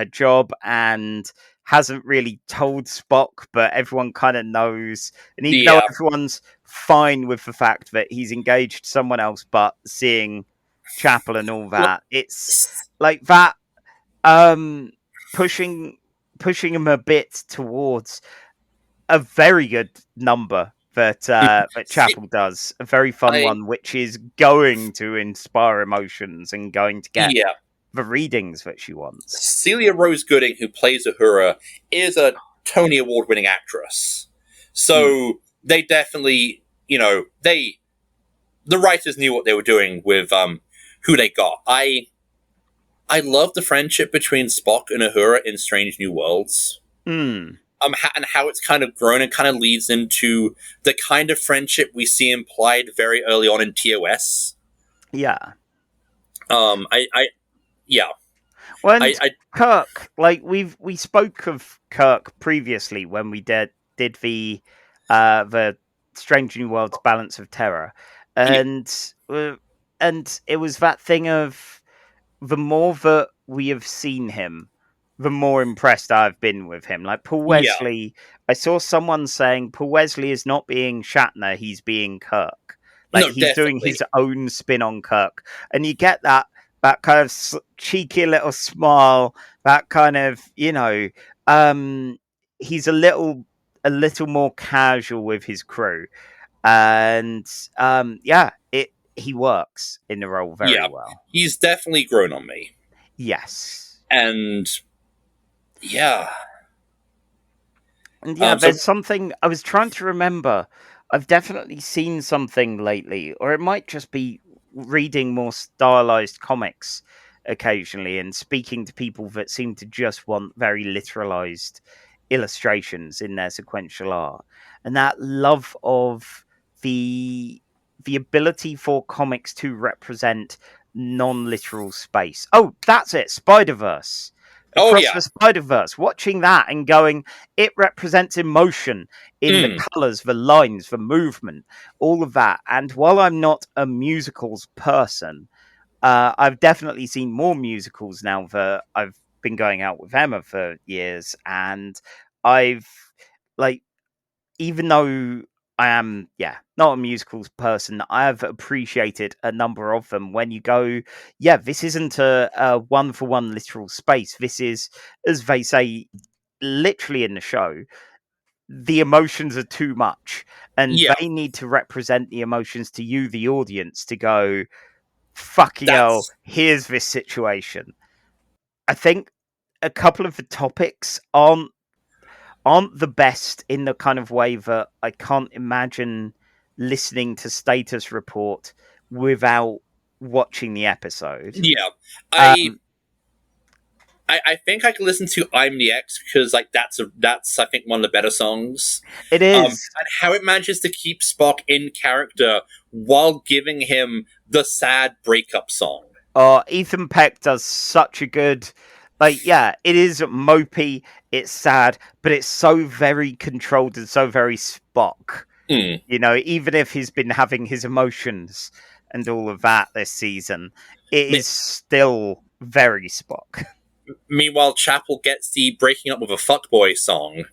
job and hasn't really told Spock, but everyone kind of knows, and even though everyone's fine with the fact that he's engaged someone else, but seeing Chapel and all that, it's like that pushing him a bit towards a very good number that Chapel does, a very fun one, which is going to inspire emotions and going to get the readings that she wants. Celia Rose Gooding, who plays Uhura, is a Tony Award-winning actress. So they definitely, the writers knew what they were doing with who they got. I love the friendship between Spock and Uhura in Strange New Worlds. And how it's kind of grown and kind of leads into the kind of friendship we see implied very early on in TOS. Yeah. Well, Kirk, like we spoke of Kirk previously when we did the Strange New Worlds Balance of Terror, and it was that thing of the more that we have seen him, the more impressed I've been with him. Like Paul Wesley, I saw someone saying Paul Wesley is not being Shatner, he's being Kirk. Like he's doing his own spin on Kirk, and you get that kind of cheeky little smile, that kind of, he's a little more casual with his crew, and he works in the role very well. He's definitely grown on me. Yes, and there's something I was trying to remember. I've definitely seen something lately, or it might just be reading more stylized comics occasionally and speaking to people that seem to just want very literalized illustrations in their sequential art, and that love of the ability for comics to represent non-literal space. Oh, that's it, Spider-Verse. The Spider-Verse, watching that and going, it represents emotion in the colours, the lines, the movement, all of that. And while I'm not a musicals person, I've definitely seen more musicals now that I've been going out with Emma for years, and I've like, even though I am, not a musicals person, I have appreciated a number of them. When you go, this isn't a one-for-one literal space. This is, as they say, literally in the show, the emotions are too much, and they need to represent the emotions to you, the audience, to go, fucking hell, here's this situation. I think a couple of the topics aren't the best in the kind of way that I can't imagine listening to Status Report without watching the episode. Yeah. I think I can listen to I'm the X because like that's I think one of the better songs. It is. And how it manages to keep Spock in character while giving him the sad breakup song. Ethan Peck does such a good, it is mopey, it's sad, but it's so very controlled and so very Spock. You know, even if he's been having his emotions and all of that this season, it is still very Spock. Meanwhile, Chapel gets the breaking up with a fuckboy song.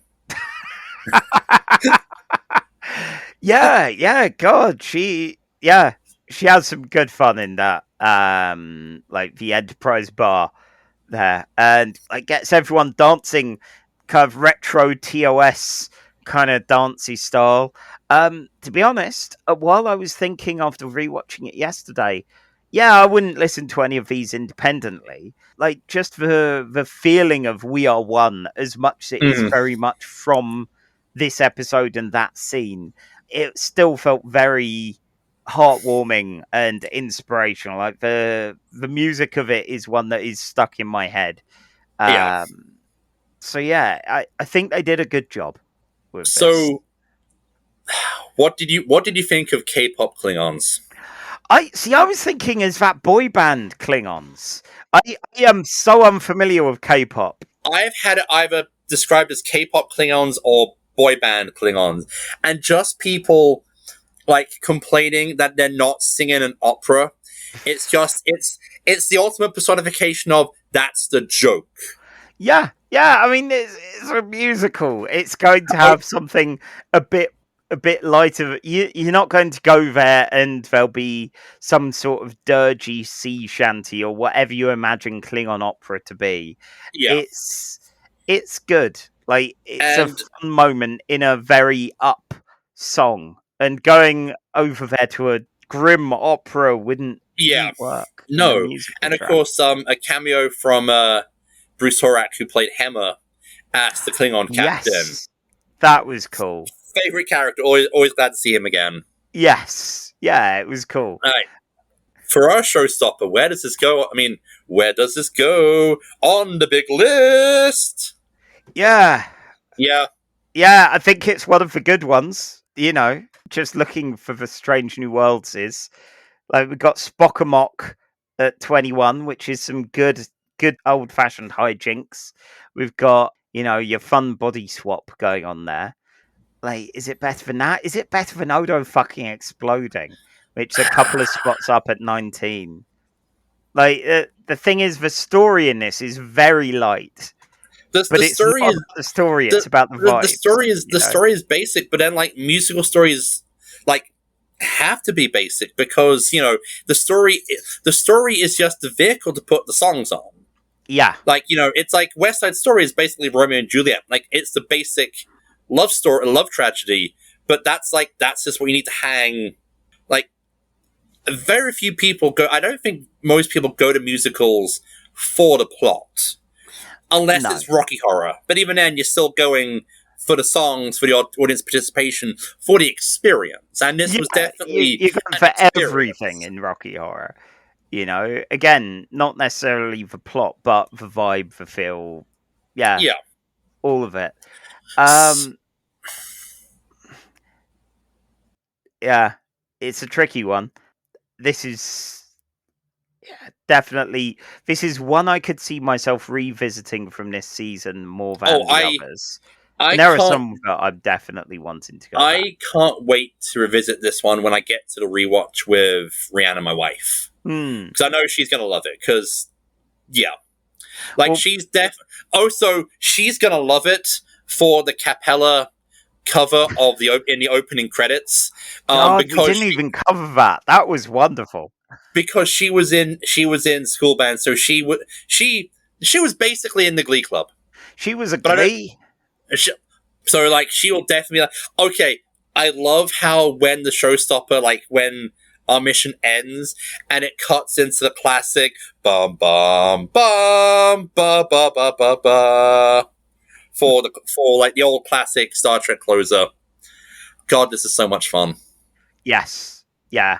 God, she has some good fun in that. Like the Enterprise bar there, and like gets everyone dancing, kind of retro TOS kind of dancey style. To be honest, while I was thinking after rewatching it yesterday, I wouldn't listen to any of these independently. Like, just the feeling of We Are One, as much as it is very much from this episode and that scene, it still felt very heartwarming and inspirational. Like, the music of it is one that is stuck in my head. So I think they did a good job with this. So, what did you think of K-pop Klingons? I was thinking, is that boy band Klingons? I am so unfamiliar with K-pop. I've had it either described as K-pop Klingons or boy band Klingons, and just people like complaining that they're not singing an opera. It's just it's the ultimate personification of that's the joke. Yeah. I mean, it's a musical. It's going to have something a bit lighter. You're not going to go there and there'll be some sort of dirgy sea shanty or whatever you imagine Klingon opera to be. Yeah. It's good. Like, it's a fun moment in a very up song, and going over there to a grim opera wouldn't work. No. And of course, a cameo from Bruce Horak, who played Hemmer as the Klingon captain. Yes, that was cool. Favorite character. Always glad to see him again. Yes. Yeah, it was cool. All right. For our showstopper, where does this go? I mean, where does this go on the big list? Yeah. Yeah. Yeah, I think it's one of the good ones. You know, just looking for the Strange New Worlds is. Like, we've got Spock-a-Mock at 21, which is some good old-fashioned hijinks. We've got, your fun body swap going on there. Like, is it better than that? Is it better than Odo fucking exploding? Which is a couple of spots up at 19. Like, the thing is, the story in this is very light. It's not about the story, it's about the vibe. The story is basic, but then, like, musical stories, like, have to be basic because, the story is just the vehicle to put the songs on. Yeah. Like, it's like West Side Story is basically Romeo and Juliet. Like, it's the basic love story, love tragedy, but that's just what you need to hang. Like, very few people go. I don't think most people go to musicals for the plot, unless it's Rocky Horror. But even then, you're still going for the songs, for the audience participation, for the experience. And this was definitely you're going for everything in Rocky Horror. Again, not necessarily the plot, but the vibe, the feel, all of it. Yeah, it's a tricky one. This is definitely. This is one I could see myself revisiting from this season more than the others. And there are some that I'm definitely wanting to go back. I can't wait to revisit this one when I get to the rewatch with Rihanna, my wife. Because I know she's going to love it. Because, yeah. Like, she's also, she's going to love it for the Capella cover of in the opening credits. God, because we didn't even cover that. That was wonderful. Because she was in school band, so she was basically in the Glee Club. She was a Glee. So like she will definitely be like, okay, I love how when the showstopper, like when our mission ends and it cuts into the classic bum bum bum ba ba ba ba ba for like the old classic Star Trek closer. God, this is so much fun. Yes. Yeah.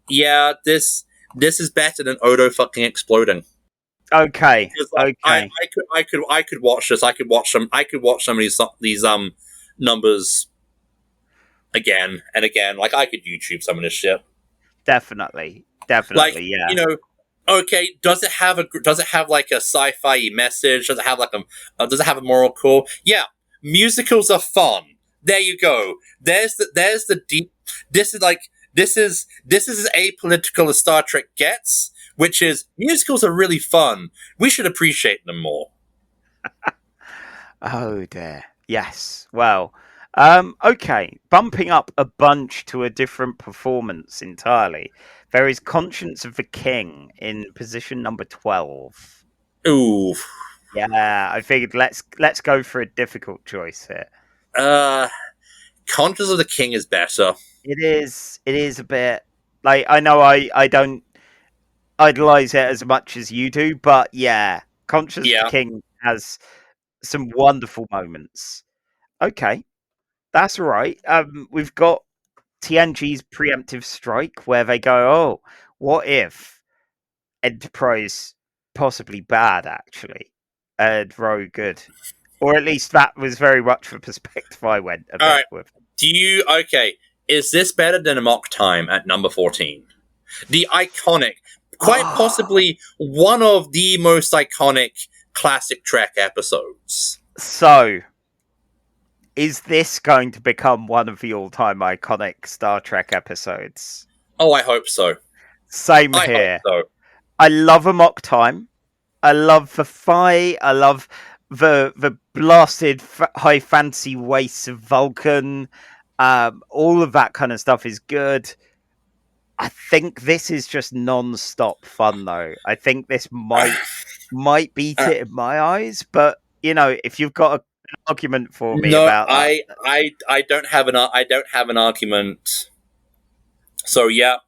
Yeah, this is better than Odo fucking exploding. Okay. Like, okay. I could watch this. I could watch some of these numbers again and again. Like I could YouTube some of this shit. Definitely. Like, yeah. You know, okay. Does it have like a sci-fi message? Does it have like does it have a moral core? Yeah. Musicals are fun. There you go. There's the deep. This is as apolitical as Star Trek gets, which is musicals are really fun. We should appreciate them more. Oh dear. Yes. Well, okay. Bumping up a bunch to a different performance entirely. There is Conscience of the King in position number 12. Ooh. Yeah, I figured let's go for a difficult choice here. Conscience of the King is better. It is a bit like I know I don't idolize it as much as you do, but yeah, Conscience of the King has some wonderful moments. Okay, that's all right. We've got TNG's preemptive strike where they go, oh, what if Enterprise possibly bad actually, and Roe good, or at least that was very much the perspective I went a bit with. Is this better than Amok Time at number 14? The iconic, quite possibly one of the most iconic classic Trek episodes. So, is this going to become one of the all-time iconic Star Trek episodes? Oh, I hope so. Same here. Hope so. I love Amok Time. I love the fight. I love the blasted high fantasy wastes of Vulcan. All of that kind of stuff is good. I think this is just non-stop fun, though. I think this might beat it in my eyes, but you know, if you've got an argument for me about that, I don't have an argument. So yeah,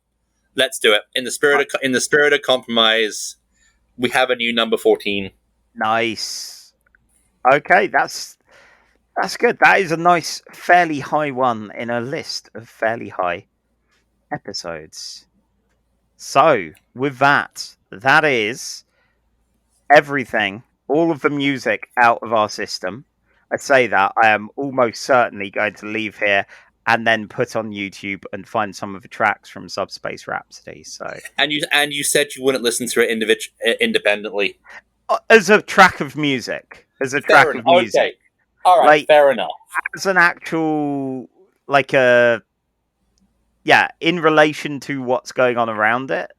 let's do it. In the spirit of compromise, we have a new number 14. Nice. Okay, that's good. That is a nice, fairly high one in a list of fairly high episodes. So, with that is everything, all of the music out of our system. I say that I am almost certainly going to leave here and then put on YouTube and find some of the tracks from Subspace Rhapsody. So, and you said you wouldn't listen to it independently as a track of music. Okay. All right, like, fair enough. As an actual, in relation to what's going on around it,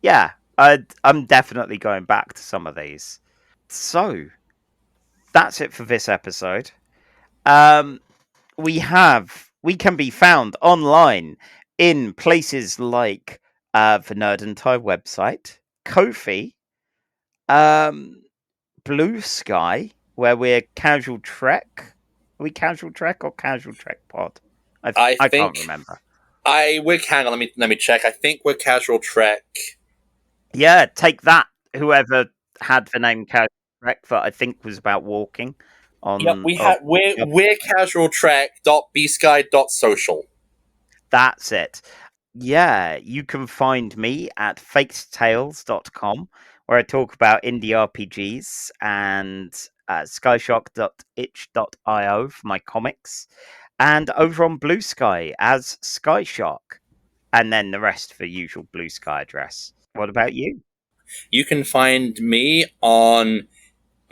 yeah, I'm definitely going back to some of these. So, that's it for this episode. We can be found online in places like the Nerd and Tie website, Ko-fi, Blue Sky, where we're Casual Trek. Are we Casual Trek or Casual Trek Pod? I can't remember. Hang on, let me check. I think we're Casual Trek. Yeah, take that. Whoever had the name Casual Trek that I think was about walking. We're Casual Trek.bsky.social. That's it. Yeah, you can find me at fakedtales.com, where I talk about indie RPGs, and skyshock.itch.io for my comics, and over on Blue Sky as Skyshock, and then the rest for usual Blue Sky address. What about you? You can find me on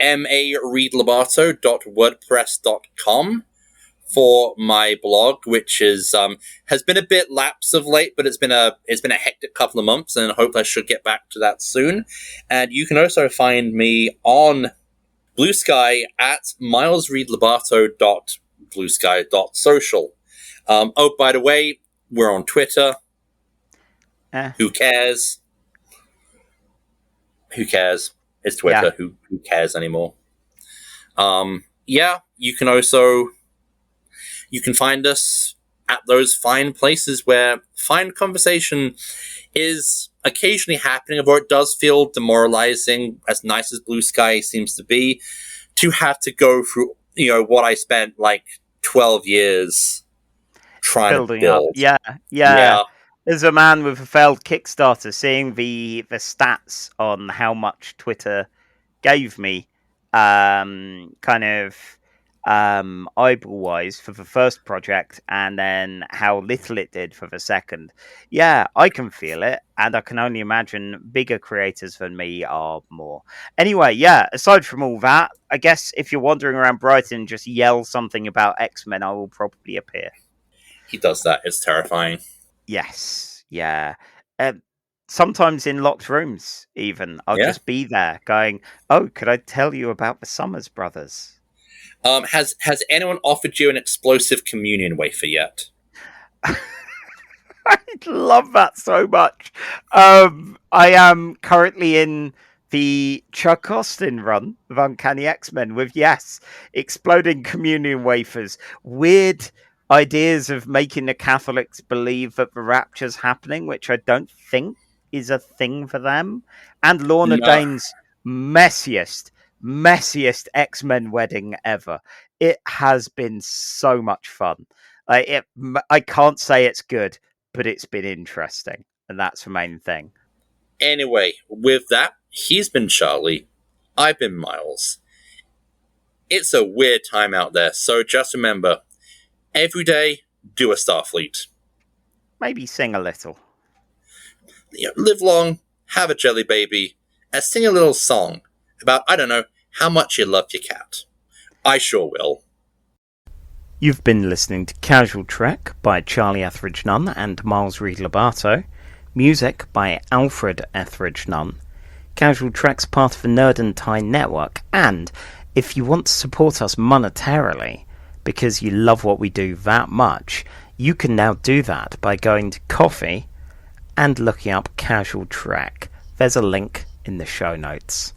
mareedlobato.wordpress.com for my blog, which is has been a bit lapse of late, but it's been a hectic couple of months, and I hope I should get back to that soon. And you can also find me on Blue Sky at milesreedlobato.bluesky.social. Oh, by the way, we're on Twitter. Who cares? Who cares? It's Twitter. Yeah. Who cares anymore? Yeah, you can find us at those fine places where fine conversation is occasionally happening, although it does feel demoralizing, as nice as Blue Sky seems to be, to have to go through, what I spent like 12 years trying to build. Up. Yeah. As a man with a failed Kickstarter, seeing the stats on how much Twitter gave me, eyeball-wise for the first project, and then how little it did for the second. Yeah, I can feel it, and I can only imagine bigger creators than me are more. Anyway, yeah, aside from all that, I guess if you're wandering around Brighton, just yell something about X-Men, I will probably appear. He does that. It's terrifying. Yes, yeah. Sometimes in locked rooms, even. I'll just be there going, oh, could I tell you about the Summers Brothers? Has anyone offered you an explosive communion wafer yet? I love that so much. I am currently in the Chuck Austin run of Uncanny X-Men with, exploding communion wafers. Weird ideas of making the Catholics believe that the rapture's happening, which I don't think is a thing for them. And Lorna Dane's messiest X-Men wedding ever. It has been so much fun. I can't say it's good, but it's been interesting, and that's the main thing. Anyway, with that, he's been Charlie. I've been Miles. It's a weird time out there, so just remember, every day, do a Starfleet. Maybe sing a little. Live long, have a jelly baby, and sing a little song about, I don't know, how much you love your cat. I sure will. You've been listening to Casual Trek by Charlie Etheridge Nunn and Miles Reed Lobato. Music by Alfred Etheridge Nunn. Casual Trek's part of the Nerd and Tie network, and if you want to support us monetarily, because you love what we do that much, you can now do that by going to Ko-fi and looking up Casual Trek. There's a link in the show notes.